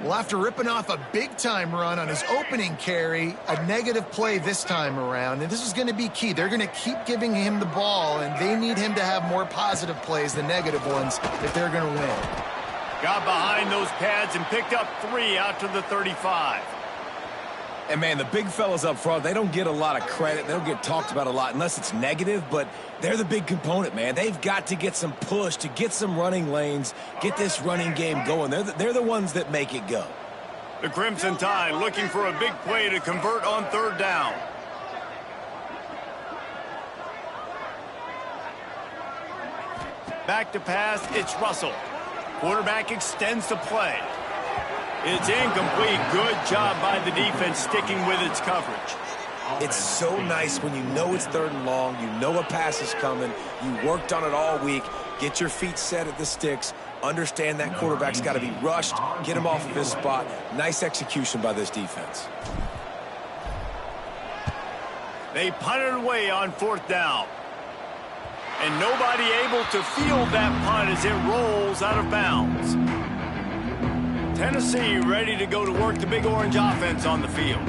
S3: Well, after ripping off a big-time run on his opening carry, a negative play this time around, and this is going to be key. They're going to keep giving him the ball, and they need him to have more positive plays than negative ones if they're going to win.
S1: Got behind those pads and picked up 3 out to the 35.
S2: And, man, the big fellas up front, they don't get a lot of credit. They don't get talked about a lot unless it's negative, but they're the big component, man. They've got to get some push, to get some running lanes, get this running game going. They're the ones that make it go.
S1: The Crimson Tide looking for a big play to convert on 3rd down. Back to pass, it's Russell. Quarterback extends the play. It's incomplete. Good job by the defense sticking with its coverage.
S2: It's so nice when you know it's 3rd and long, you know a pass is coming, you worked on it all week, get your feet set at the sticks, understand that quarterback's got to be rushed, get him off of his spot. Nice execution by this defense.
S1: They punt it away on 4th down. And nobody able to field that punt as it rolls out of bounds. Tennessee ready to go to work the Big Orange offense on the field.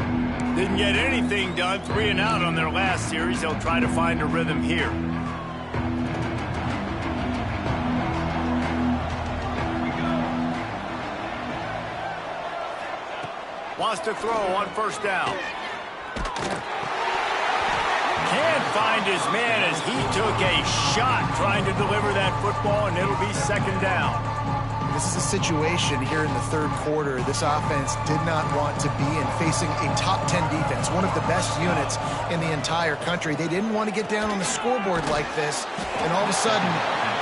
S1: Didn't get anything done, 3 and out on their last series. They'll try to find a rhythm here. Wants to throw on 1st down. Can't find his man as he took a shot trying to deliver that football, and it'll be 2nd down.
S3: This is a situation here in the 3rd quarter this offense did not want to be in, facing a top 10 defense, one of the best units in the entire country. They didn't want to get down on the scoreboard like this and all of a sudden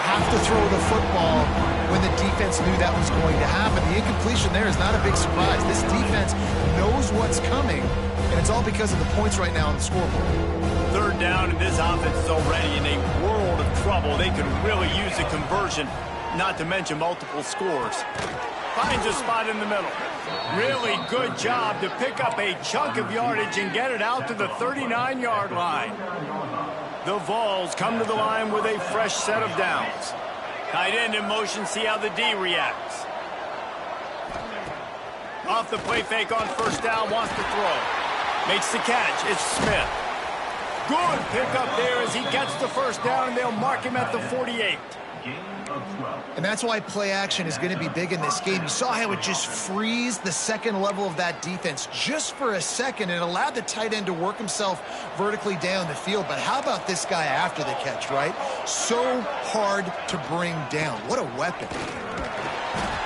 S3: have to throw the football when the defense knew that was going to happen. The incompletion there is not a big surprise. This defense knows what's coming, and it's all because of the points right now on the scoreboard.
S1: 3rd down, and this offense is already in a world of trouble. They could really use a conversion, not to mention multiple scores. Finds a spot in the middle. Really good job to pick up a chunk of yardage and get it out to the 39-yard line. The Vols come to the line with a fresh set of downs. Tight end in motion, see how the D reacts. Off the play fake on 1st down, wants to throw. Makes the catch, it's Smith. Good pickup there as he gets the 1st down, and they'll mark him at the 48.
S3: And that's why play action is going to be big in this game. You saw how it just frees the 2nd level of that defense just for a second. It allowed the tight end to work himself vertically down the field. But how about this guy after the catch, right? So hard to bring down. What a weapon.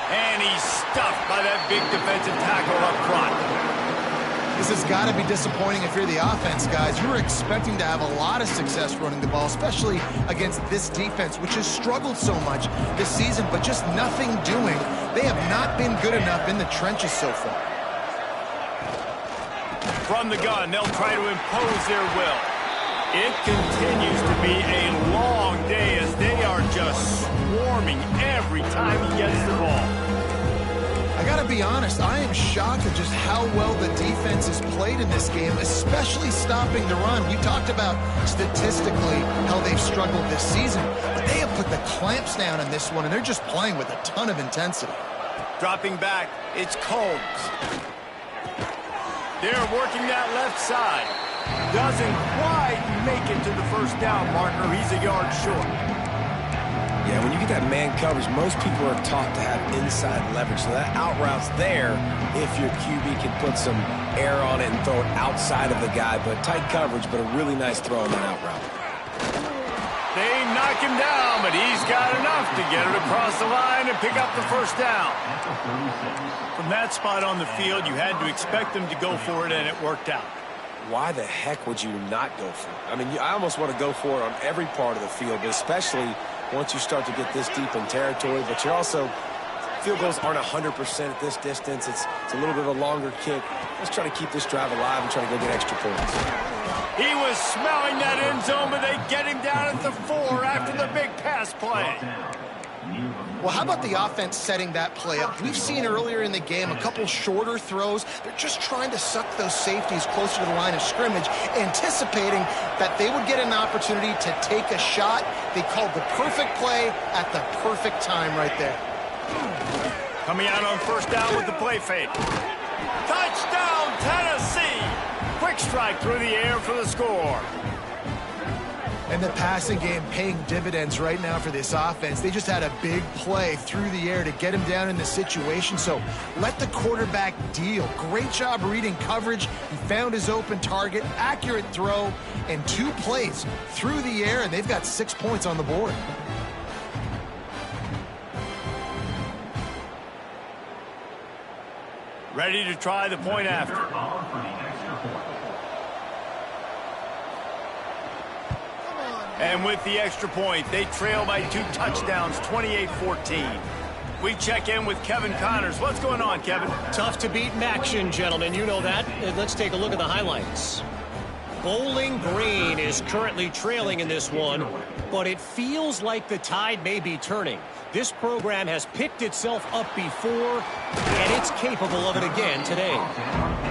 S1: And he's stuffed by that big defensive tackle up front.
S3: This has got to be disappointing if you're the offense, guys. You were expecting to have a lot of success running the ball, especially against this defense, which has struggled so much this season, but just nothing doing. They have not been good enough in the trenches so far.
S1: From the gun, they'll try to impose their will. It continues to be a long day as they are just swarming every time he gets the ball.
S3: I got to be honest, I am shocked at just how well the defense has played in this game, especially stopping the run. You talked about statistically how they've struggled this season, but they have put the clamps down in this one, and they're just playing with a ton of intensity.
S1: Dropping back, it's Combs. They're working that left side. Doesn't quite make it to the 1st down marker. He's a yard short.
S2: Yeah, when you get that man coverage, most people are taught to have inside leverage. So that out route's there if your QB can put some air on it and throw it outside of the guy. But tight coverage, but a really nice throw on that out route.
S1: They knock him down, but he's got enough to get it across the line and pick up the 1st down. From that spot on the field, you had to expect them to go for it, and it worked out.
S2: Why the heck would you not go for it? I mean, I almost want to go for it on every part of the field, but especially once you start to get this deep in territory. But you're also, field goals aren't 100% at this distance. It's a little bit of a longer kick. Let's try to keep this drive alive and try to go get extra points.
S1: He was smelling that end zone, but they get him down at the 4 after the big pass play.
S3: Well, how about the offense setting that play up? We've seen earlier in the game a couple shorter throws. They're just trying to suck those safeties closer to the line of scrimmage, anticipating that they would get an opportunity to take a shot. They called the perfect play at the perfect time right there.
S1: Coming out on 1st down with the play fake. Touchdown, Tennessee! Quick strike through the air for the score.
S3: And the passing game paying dividends right now for this offense. They just had a big play through the air to get him down in the situation. So let the quarterback deal. Great job reading coverage. He found his open target, accurate throw, and 2 plays through the air, and they've got 6 points on the board.
S1: Ready to try the point after. And with the extra point, they trail by 2 touchdowns, 28-14. We check in with Kevin Connors. What's going on, Kevin?
S4: Tough to beat in action, gentlemen. You know that. Let's take a look at the highlights. Bowling Green is currently trailing in this one, but it feels like the tide may be turning. This program has picked itself up before, and it's capable of it again today.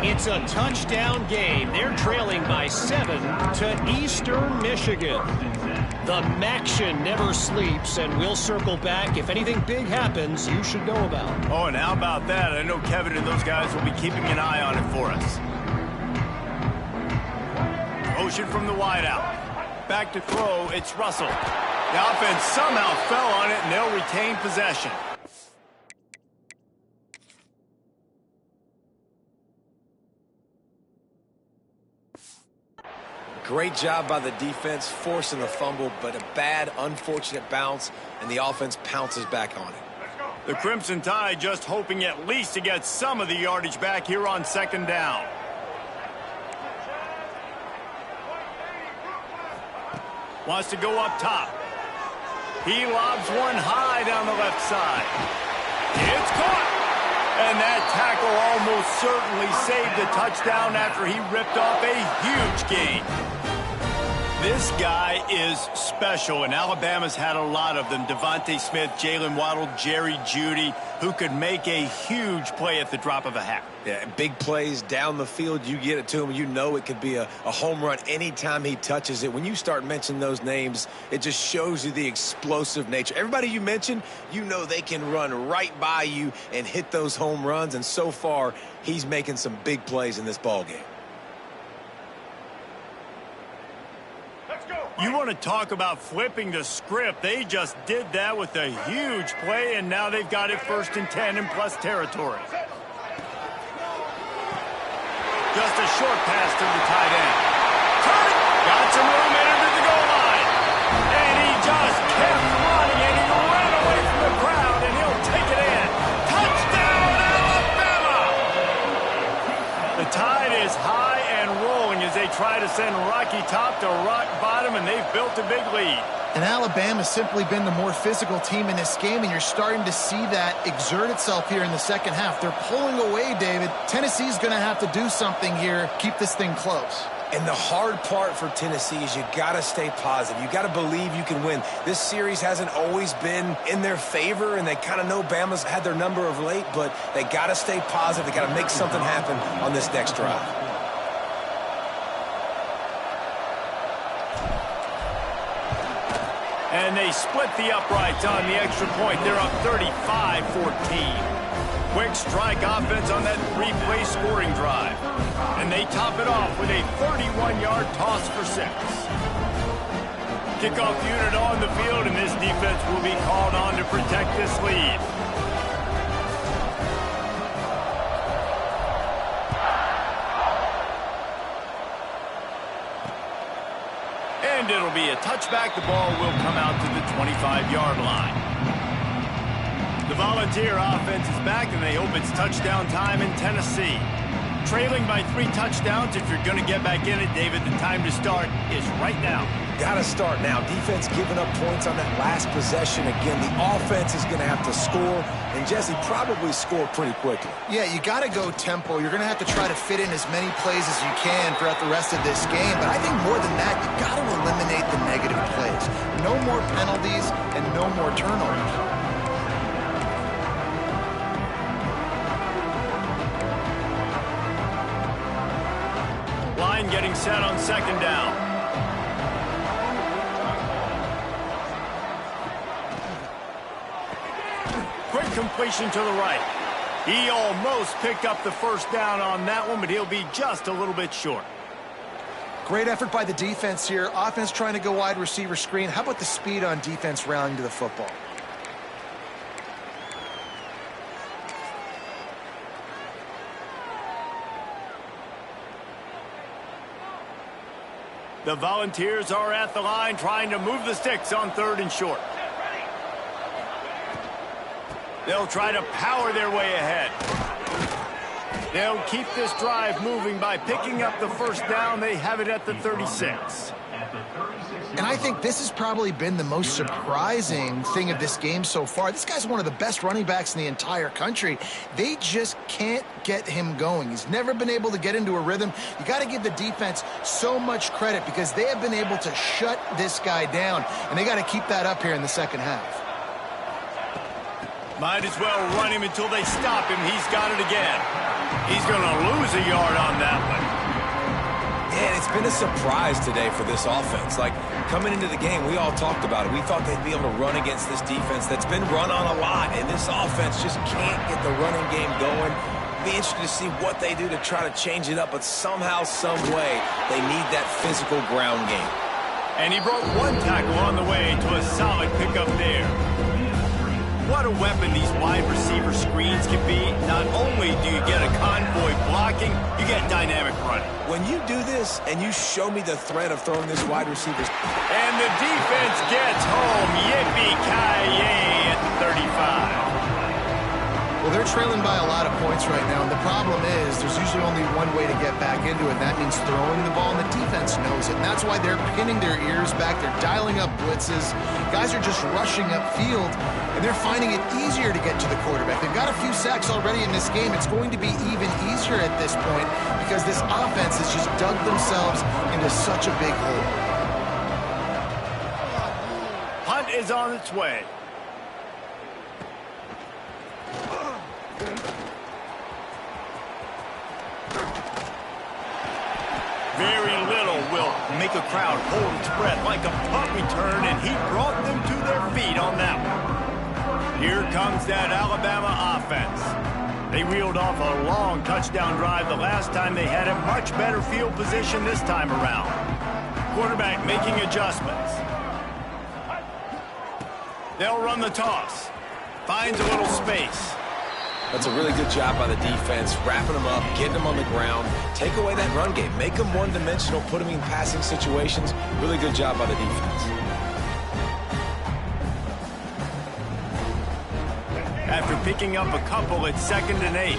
S4: It's a touchdown game. They're trailing by 7 to Eastern Michigan. The Maction never sleeps, and we'll circle back. If anything big happens, you should know about.
S1: Oh, and how about that? I know Kevin and those guys will be keeping an eye on it for us. Motion from the wideout. Back to throw, it's Russell. The offense somehow fell on it, and they'll retain possession.
S2: Great job by the defense, forcing the fumble, but a bad, unfortunate bounce, and the offense pounces back on it.
S1: The Crimson Tide just hoping at least to get some of the yardage back here on 2nd down. Wants to go up top. He lobs one high down the left side. It's caught. And that tackle almost certainly saved a touchdown after he ripped off a huge gain. This guy is special, and Alabama's had a lot of them. Devontae Smith, Jalen Waddle, Jerry Jeudy, who could make a huge play at the drop of a hat.
S2: Yeah, big plays down the field. You get it to him, you know it could be a home run anytime he touches it. When you start mentioning those names, it just shows you the explosive nature. Everybody you mentioned, you know they can run right by you and hit those home runs, and so far, he's making some big plays in this ball game.
S1: You want to talk about flipping the script. They just did that with a huge play, and now they've got it 1st and 10 in plus territory. Just a short pass to the tight end. Got some room into the goal line. And he just kept running, and he ran away from the crowd, and he'll take it in. Touchdown, Alabama! The Tide is high and rolling as they try to send Rocky Top to rock bottom, and they've built a big lead.
S3: And Alabama's simply been the more physical team in this game, and you're starting to see that exert itself here in the second half. They're pulling away, David. Tennessee's going to have to do something here, keep this thing close.
S2: And the hard part for Tennessee is you got to stay positive. You got to believe you can win. This series hasn't always been in their favor, and they kind of know Bama's had their number of late, but they got to stay positive. They got to make something happen on this next drive.
S1: And they split the uprights on the extra point. They're up 35-14. Quick strike offense on that 3-play scoring drive. And they top it off with a 31-yard toss for 6. Kickoff unit on the field, and this defense will be called on to protect this lead. And it'll be a touchback. The ball will come out to the 25-yard line. The Volunteer offense is back, and they hope it's touchdown time in Tennessee. Trailing by 3 touchdowns. If you're going to get back in it, David, the time to start is right now.
S2: Got to start now. Defense giving up points on that last possession. Again, the offense is going to have to score, and Jesse probably score pretty quickly.
S3: Yeah, you got to go tempo. You're going to have to try to fit in as many plays as you can throughout the rest of this game. But I think more than that, you got to eliminate the negative plays. No more penalties and no more turnovers.
S1: Line getting set on 2nd down. Quick completion to the right. He almost picked up the 1st down on that one, but he'll be just a little bit short.
S3: Great effort by the defense here. Offense trying to go wide receiver screen. How about the speed on defense rallying to the football?
S1: The Volunteers are at the line trying to move the sticks on 3rd and short. They'll try to power their way ahead. They'll keep this drive moving by picking up the first down. They have it at the 36.
S3: And I think this has probably been the most surprising thing of this game so far. This guy's one of the best running backs in the entire country. They just can't get him going. He's never been able to get into a rhythm. You got to give the defense so much credit because they have been able to shut this guy down, and they got to keep that up here in the second half.
S1: Might as well run him until they stop him. He's got it again. He's going to lose a yard on that one.
S2: Yeah, it's been a surprise today for this offense. Like, coming into the game, we all talked about it. We thought they'd be able to run against this defense that's been run on a lot, and this offense just can't get the running game going. Be interested to see what they do to try to change it up, but somehow, some way, they need that physical ground game.
S1: And he broke one tackle on the way to a solid pickup there. What a weapon these wide receiver screens can be. Not only do you get a convoy blocking, you get dynamic running.
S2: When you do this and you show me the threat of throwing this wide receiver.
S1: And the defense gets home. Yippee-ki-yay at the 35.
S3: Well, they're trailing by a lot of points right now, and the problem is there's usually only one way to get back into it, and that means throwing the ball, and the defense knows it. And that's why they're pinning their ears back. They're dialing up blitzes. Guys are just rushing upfield, and they're finding it easier to get to the quarterback. They've got a few sacks already in this game. It's going to be even easier at this point because this offense has just dug themselves into such a big hole.
S1: Punt is on its way. Very little will make a crowd hold its breath like a punt return, and he brought them to their feet on that one. Here comes that Alabama offense. They reeled off a long touchdown drive the last time. They had a much better field position this time around. Quarterback making adjustments. They'll run the toss. Finds a little space.
S2: That's a really good job by the defense, wrapping them up, getting them on the ground, take away that run game, make them one-dimensional, put them in passing situations. Really good job by the defense.
S1: After picking up a couple, it's 2nd and 8.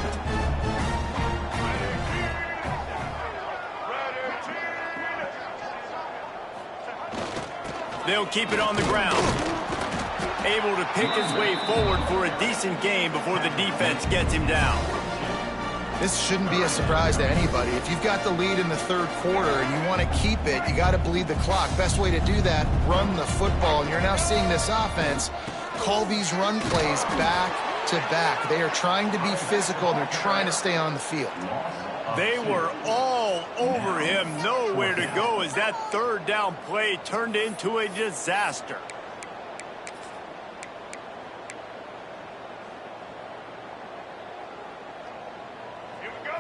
S1: They'll keep it on the ground. Able to pick his way forward for a decent game before the defense gets him down.
S3: This shouldn't be a surprise to anybody. If you've got the lead in the 3rd quarter and you want to keep it, you got to bleed the clock. Best way to do that, run the football. And you're now seeing this offense call these run plays back to back. They are trying to be physical, and they're trying to stay on the field.
S1: They were all over him, nowhere to go as that 3rd down play turned into a disaster.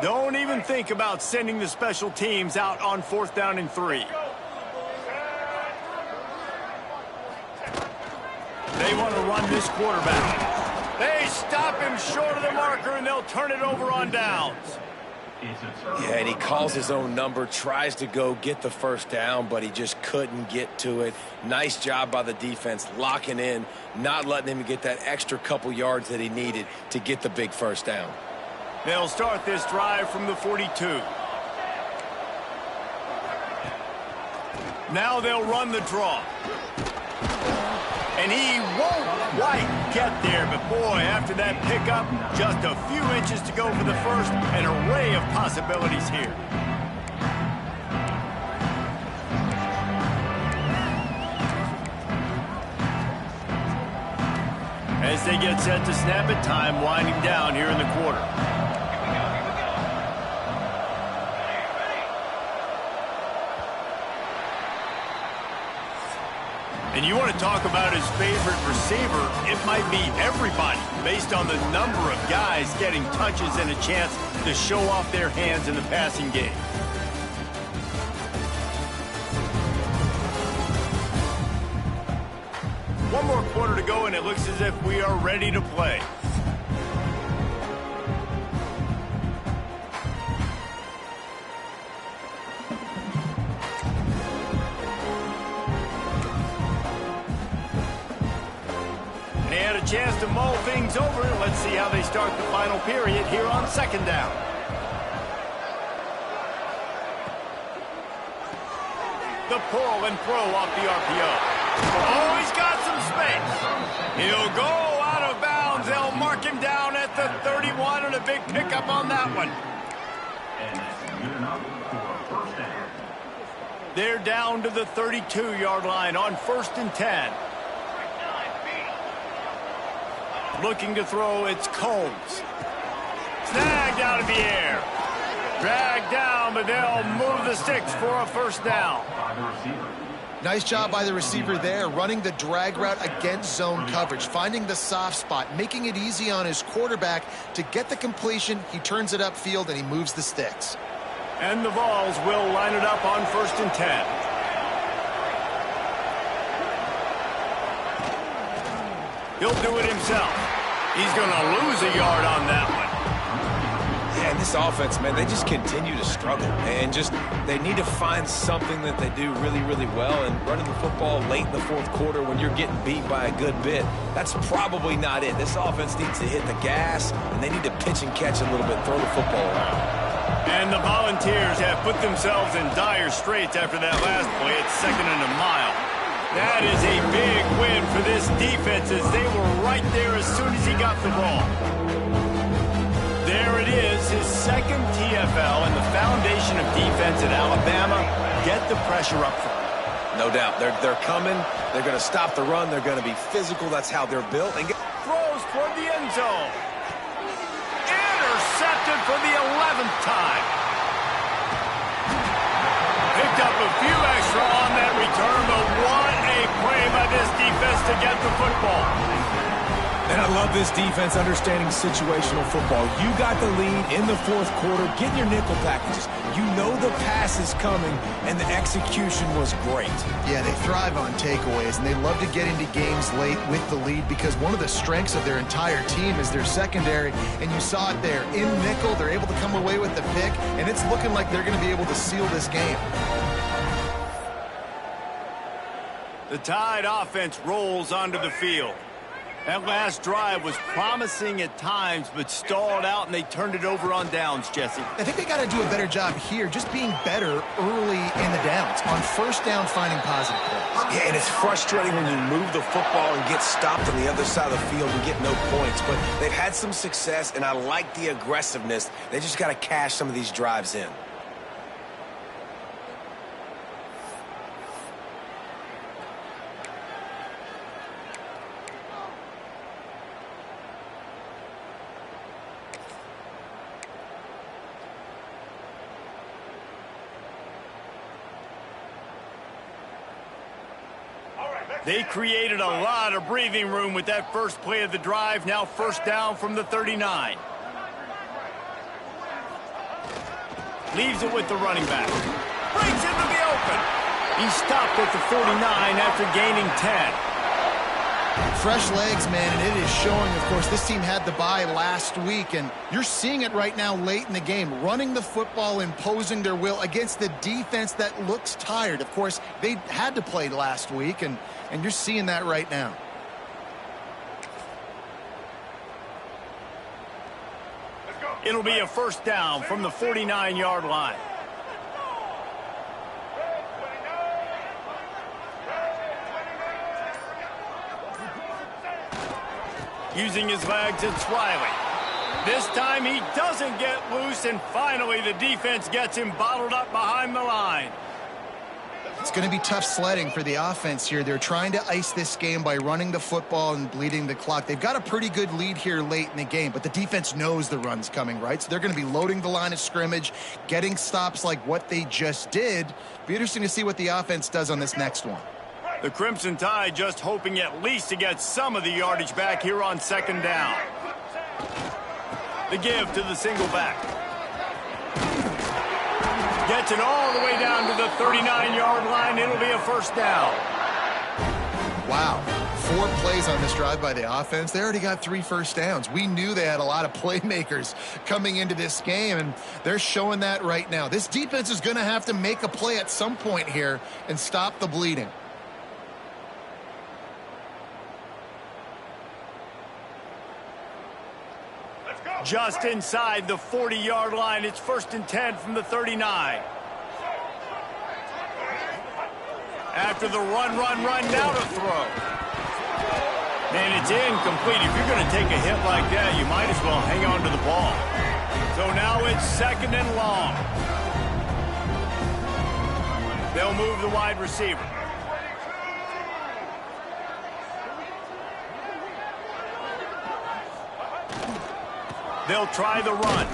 S1: Don't even think about sending the special teams out on 4th down and 3. They want to run this quarterback. They stop him short of the marker, and they'll turn it over on downs.
S2: Yeah, and he calls his own number, tries to go get the first down, but he just couldn't get to it. Nice job by the defense, locking in, not letting him get that extra couple yards that he needed to get the big first down.
S1: They'll start this drive from the 42. Now they'll run the draw. And he won't quite get there, but boy, after that pickup, just a few inches to go for the first, an array of possibilities here. As they get set to snap it, time winding down here in the quarter. And you want to talk about his favorite receiver, it might be everybody, based on the number of guys getting touches and a chance to show off their hands in the passing game. One more quarter to go, and it looks as if we are ready to play. They had a chance to mull things over. Let's see how they start the final period here on second down. The pull and throw off the RPO. Oh, he's got some space. He'll go out of bounds. They'll mark him down at the 31, and a big pickup on that one.
S5: And that's good enough for a first down.
S1: They're down to the 32-yard line on 1st and 10. Looking to throw, it's Combs. Snagged out of the air. Dragged down, but they'll move the sticks for a first down.
S5: By the receiver.
S3: Nice job by the receiver there, running the drag route against zone coverage, finding the soft spot, making it easy on his quarterback to get the completion. He turns it upfield, and he moves the sticks.
S1: And the Vols will line it up on 1st and 10. He'll do it himself. He's going to lose a yard on that one.
S2: Yeah, and this offense, man, they just continue to struggle. And they need to find something that they do really, really well. And running the football late in the fourth quarter when you're getting beat by a good bit, that's probably not it. This offense needs to hit the gas, and they need to pitch and catch a little bit, throw the football around.
S1: And the Volunteers have put themselves in dire straits after that last play. It's 2nd and a mile. That is a big win for this defense, as they were right there as soon as he got the ball. There it is, his second TFL, and the foundation of defense at Alabama. Get the pressure up front.
S2: No doubt. They're coming. They're going to stop the run. They're going to be physical. That's how they're built. And
S1: Throws toward the end zone. Intercepted for the 11th time. Picked up a few extra on that return, but what a play by this defense to get the football.
S2: And I love this defense understanding situational football. You got the lead in the fourth quarter. Get your nickel packages. You know the pass is coming, and the execution was great.
S3: Yeah, they thrive on takeaways, and they love to get into games late with the lead because one of the strengths of their entire team is their secondary, and you saw it there. In nickel, they're able to come away with the pick, and it's looking like they're going to be able to seal this game.
S1: The Tide offense rolls onto the field. That last drive was promising at times, but stalled out, and they turned it over on downs, Jesse.
S3: I think they got to do a better job here, just being better early in the downs. On first down, finding positive plays.
S2: Yeah, and it's frustrating when you move the football and get stopped on the other side of the field and get no points. But they've had some success, and I like the aggressiveness. They just got to cash some of these drives in.
S1: They created a lot of breathing room with that first play of the drive. Now first down from the 39. Leaves it with the running back. Breaks into the open. He stopped at the 49 after gaining 10.
S3: Fresh legs, man, and it is showing. Of course, this team had the bye last week, and you're seeing it right now late in the game. Running the football, imposing their will against the defense that looks tired. Of course, they had to play last week, and you're seeing that right now.
S1: It'll be a first down from the 49-yard line. Using his legs, it's Riley. This time he doesn't get loose, and finally the defense gets him bottled up behind the line.
S3: It's going to be tough sledding for the offense here. They're trying to ice this game by running the football and bleeding the clock. They've got a pretty good lead here late in the game, but the defense knows the run's coming, right? So they're going to be loading the line of scrimmage, getting stops like what they just did. Be interesting to see what the offense does on this next one.
S1: The Crimson Tide just hoping at least to get some of the yardage back here on second down. The give to the single back. Gets it all the way down to the 39-yard line. It'll be a first down.
S3: Wow. 4 plays on this drive by the offense. They already got 3 first downs. We knew they had a lot of playmakers coming into this game, and they're showing that right now. This defense is going to have to make a play at some point here and stop the bleeding.
S1: Just inside the 40-yard line. It's 1st and 10 from the 39. After the run, now to throw. And it's incomplete. If you're going to take a hit like that, you might as well hang on to the ball. So now it's 2nd and long. They'll move the wide receiver. They'll try the run.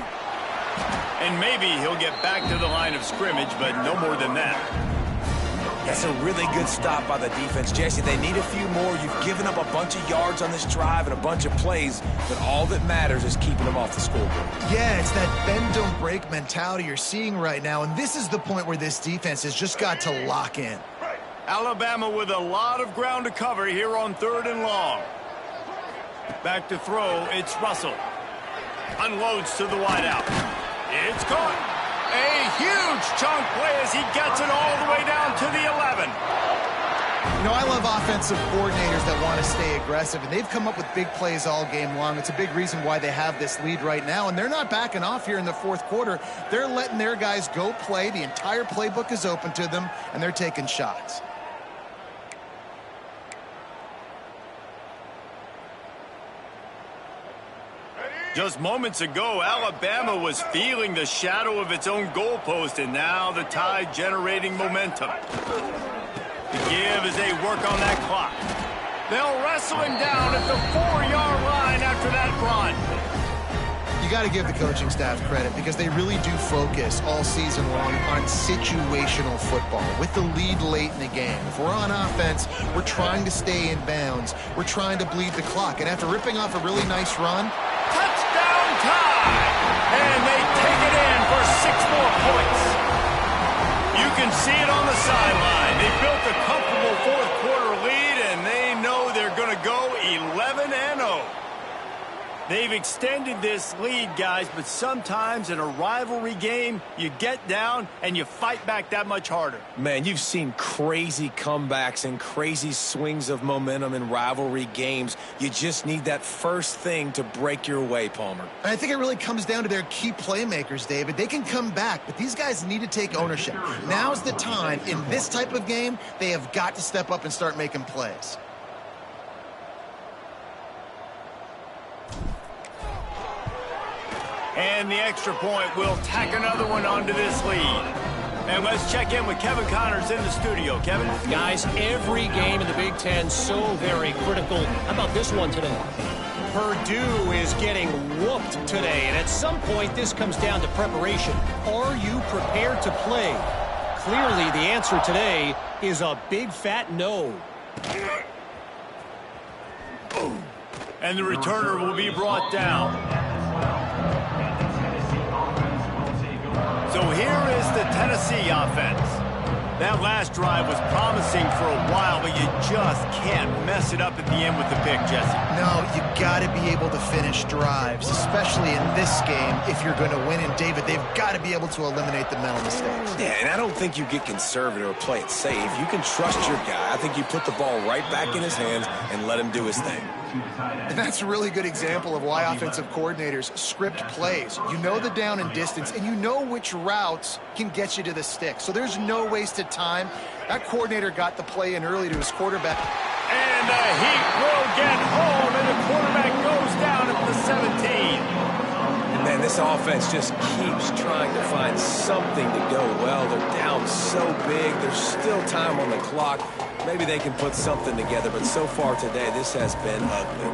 S1: And maybe he'll get back to the line of scrimmage, but no more than that.
S2: That's a really good stop by the defense, Jesse. They need a few more. You've given up a bunch of yards on this drive and a bunch of plays, but all that matters is keeping them off the scoreboard.
S3: Yeah, it's that bend, don't break mentality you're seeing right now, and this is the point where this defense has just got to lock in.
S1: Alabama with a lot of ground to cover here on 3rd and long. Back to throw, it's Russell. Unloads to the wideout. It's caught. A huge chunk play as he gets it all the way down to the 11.
S3: You know, I love offensive coordinators that want to stay aggressive, and they've come up with big plays all game long. It's a big reason why they have this lead right now, and they're not backing off here in the 4th quarter. They're letting their guys go play. The entire playbook is open to them, and they're taking shots.
S1: Just moments ago, Alabama was feeling the shadow of its own goalpost, and now the Tide generating momentum. The give as they work on that clock. They'll wrestle him down at the 4-yard line after that run.
S3: You got to give the coaching staff credit because they really do focus all season long on situational football with the lead late in the game. If we're on offense, we're trying to stay in bounds. We're trying to bleed the clock. And after ripping off a really nice run,
S1: touchdown Tide! And they take it in for 6 more points. You can see it on the sideline. They built a comfortable 4th quarter lead, and they know they're going to go 11-0. They've extended this lead, guys, but sometimes in a rivalry game, you get down and you fight back that much harder.
S2: Man, you've seen crazy comebacks and crazy swings of momentum in rivalry games. You just need that first thing to break your way, Palmer.
S3: I think it really comes down to their key playmakers, David. They can come back, but these guys need to take ownership. Now's the time. In this type of game, they have got to step up and start making plays.
S1: And the extra point will tack another one onto this lead. And let's check in with Kevin Connors in the studio. Kevin?
S4: Guys, every game in the Big Ten so very critical. How about this one today? Purdue is getting whooped today, and at some point this comes down to preparation. Are you prepared to play? Clearly the answer today is a big fat no.
S1: And the returner will be brought down. So here is the Tennessee offense. That last drive was promising for a while, but you just can't mess it up at the end with the pick, Jesse.
S3: No, you got to be able to finish drives, especially in this game if you're going to win. And, David, they've got to be able to eliminate the mental mistakes.
S2: Yeah, and I don't think you get conservative or play it safe. You can trust your guy. I think you put the ball right back in his hands and let him do his thing.
S3: And that's a really good example of why offensive coordinators script plays. You know the down and distance, and you know which routes can get you to the stick. So there's no wasted time. That coordinator got the play in early to his quarterback.
S1: And the Heat will get home, and the quarterback goes down at the 17.
S2: And man, this offense just keeps trying to find something to go well. They're down so big. There's still time on the clock. Maybe they can put something together, but so far today, this has been ugly.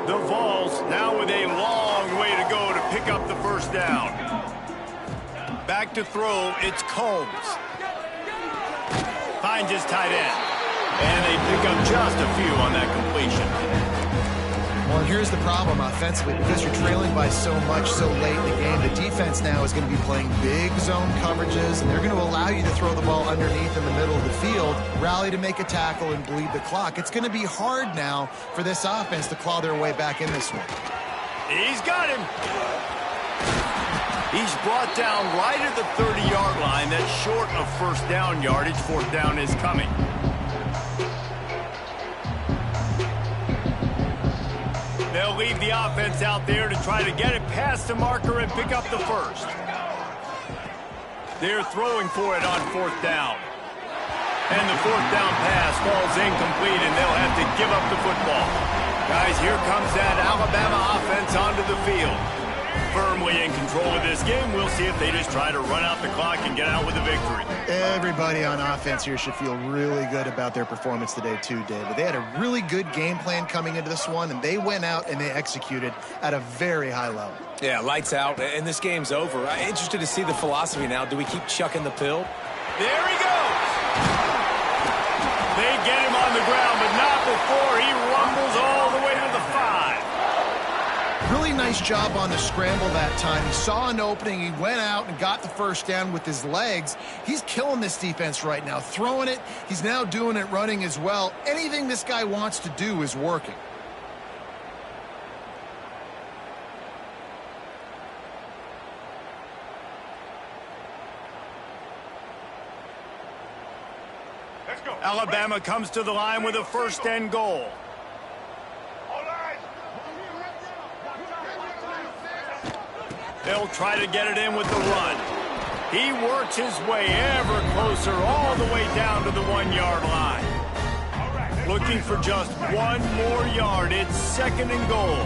S1: The Vols now with a long way to go to pick up the first down. Back to throw, it's Combs. Finds his tight end. And they pick up just a few on that completion.
S3: Well, here's the problem offensively. Because you're trailing by so much so late in the game, the defense now is going to be playing big zone coverages, and they're going to allow you to throw the ball underneath in the middle of the field, rally to make a tackle, and bleed the clock. It's going to be hard now for this offense to claw their way back in this one.
S1: He's got him. He's brought down right at the 30-yard line. That's short of first down yardage. Fourth down is coming. They'll leave the offense out there to try to get it past the marker and pick up the first. They're throwing for it on fourth down. And the fourth down pass falls incomplete, and they'll have to give up the football. Guys, here comes that Alabama offense onto the field. Firmly in control of this game. We'll see if they just try to run out the clock and get out with a victory.
S3: Everybody on offense here should feel really good about their performance today too, David. They had a really good game plan coming into this one, and they went out and they executed at a very high level.
S2: Yeah, lights out, and this game's over. I'm interested to see the philosophy now. Do we keep chucking the pill?
S1: There he goes. They get him on the ground, but not before he rumbles all the way to the 5.
S3: Really nice job on the scramble that time. He saw an opening. He went out and got the first down with his legs. He's killing this defense right now. Throwing it. He's now doing it running as well. Anything this guy wants to do is working.
S1: Let's go. Alabama comes to the line with a first and goal. They'll try to get it in with the run. He works his way ever closer all the way down to the 1-yard line. Looking for just one more yard. It's second and goal.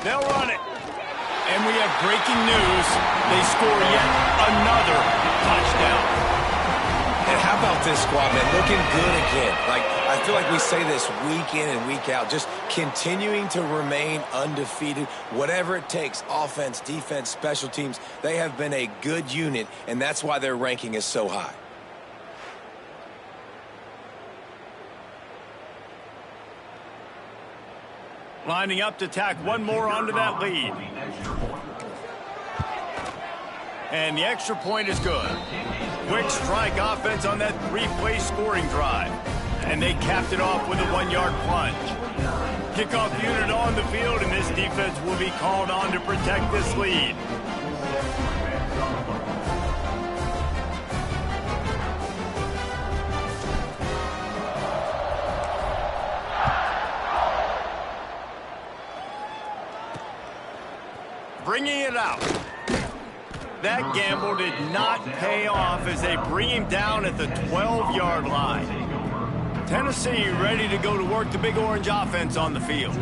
S1: They'll run it. And we have breaking news. They score yet another touchdown.
S2: And how about this squad, man? Looking good again. I feel like we say this week in and week out, just continuing to remain undefeated. Whatever it takes, offense, defense, special teams, they have been a good unit, and that's why their ranking is so high.
S1: Lining up to tack one more onto that lead. And the extra point is good. Quick strike offense on that 3-play scoring drive. And they capped it off with a 1-yard plunge. Kickoff unit on the field, and this defense will be called on to protect this lead. Bringing it out. That gamble did not pay off as they bring him down at the 12-yard line. Tennessee ready to go to work the Big Orange offense on the field.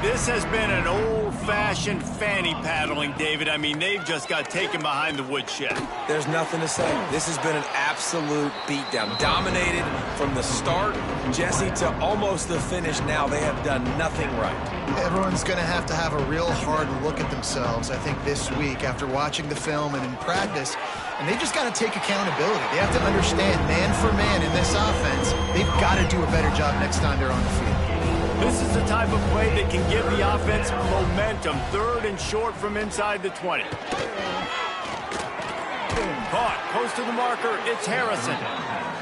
S1: This has been an old-fashioned fanny paddling, David. I mean, they've just got taken behind the woodshed.
S2: There's nothing to say. This has been an absolute beatdown. Dominated from the start, Jesse, to almost the finish now. They have done nothing right.
S3: Everyone's going to have a real hard look at themselves, I think, this week after watching the film and in practice. And they just got to take accountability. They have to understand, man for man in this offense, they've got to do a better job next time they're on the field.
S1: This is the type of play that can give the offense momentum. Third and short from inside the 20. Caught close to the marker. It's Harrison.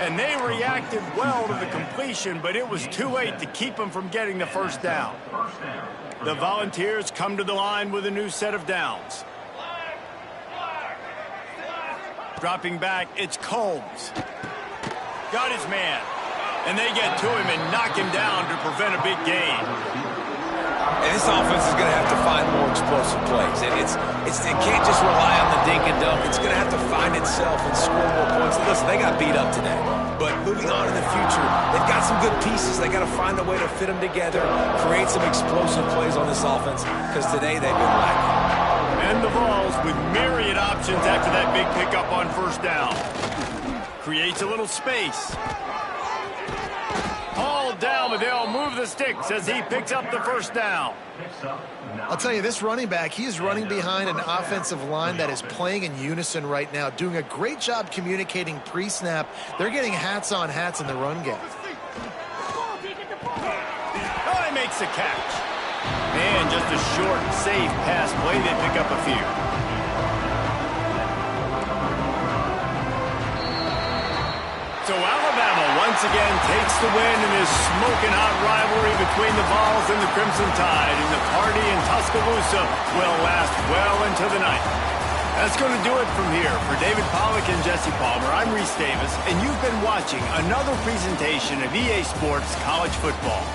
S1: And they reacted well to the completion, but it was too late to keep them from getting the first down. The Volunteers come to the line with a new set of downs. Dropping back, it's Combs. Got his man. And they get to him and knock him down to prevent a big gain.
S2: And this offense is going to have to find more explosive plays. And it can't just rely on the dink and dunk. It's going to have to find itself and score more points. Listen, they got beat up today. But moving on in the future, they've got some good pieces. They got to find a way to fit them together, create some explosive plays on this offense, because today they've been lacking.
S1: And the Vols with myriad options after that big pickup on first down. Creates a little space. Hauled down, but they'll move the sticks as he picks up the first down.
S3: I'll tell you, this running back, he is running behind an offensive line that is playing in unison right now, doing a great job communicating pre-snap. They're getting hats on hats in the run game.
S1: makes a catch. And just a short, safe pass play. They pick up a few. So Alabama once again takes the win in this smoking hot rivalry between the Vols and the Crimson Tide. And the party in Tuscaloosa will last well into the night. That's going to do it from here. For David Pollack and Jesse Palmer, I'm Reese Davis, and you've been watching another presentation of EA Sports College Football.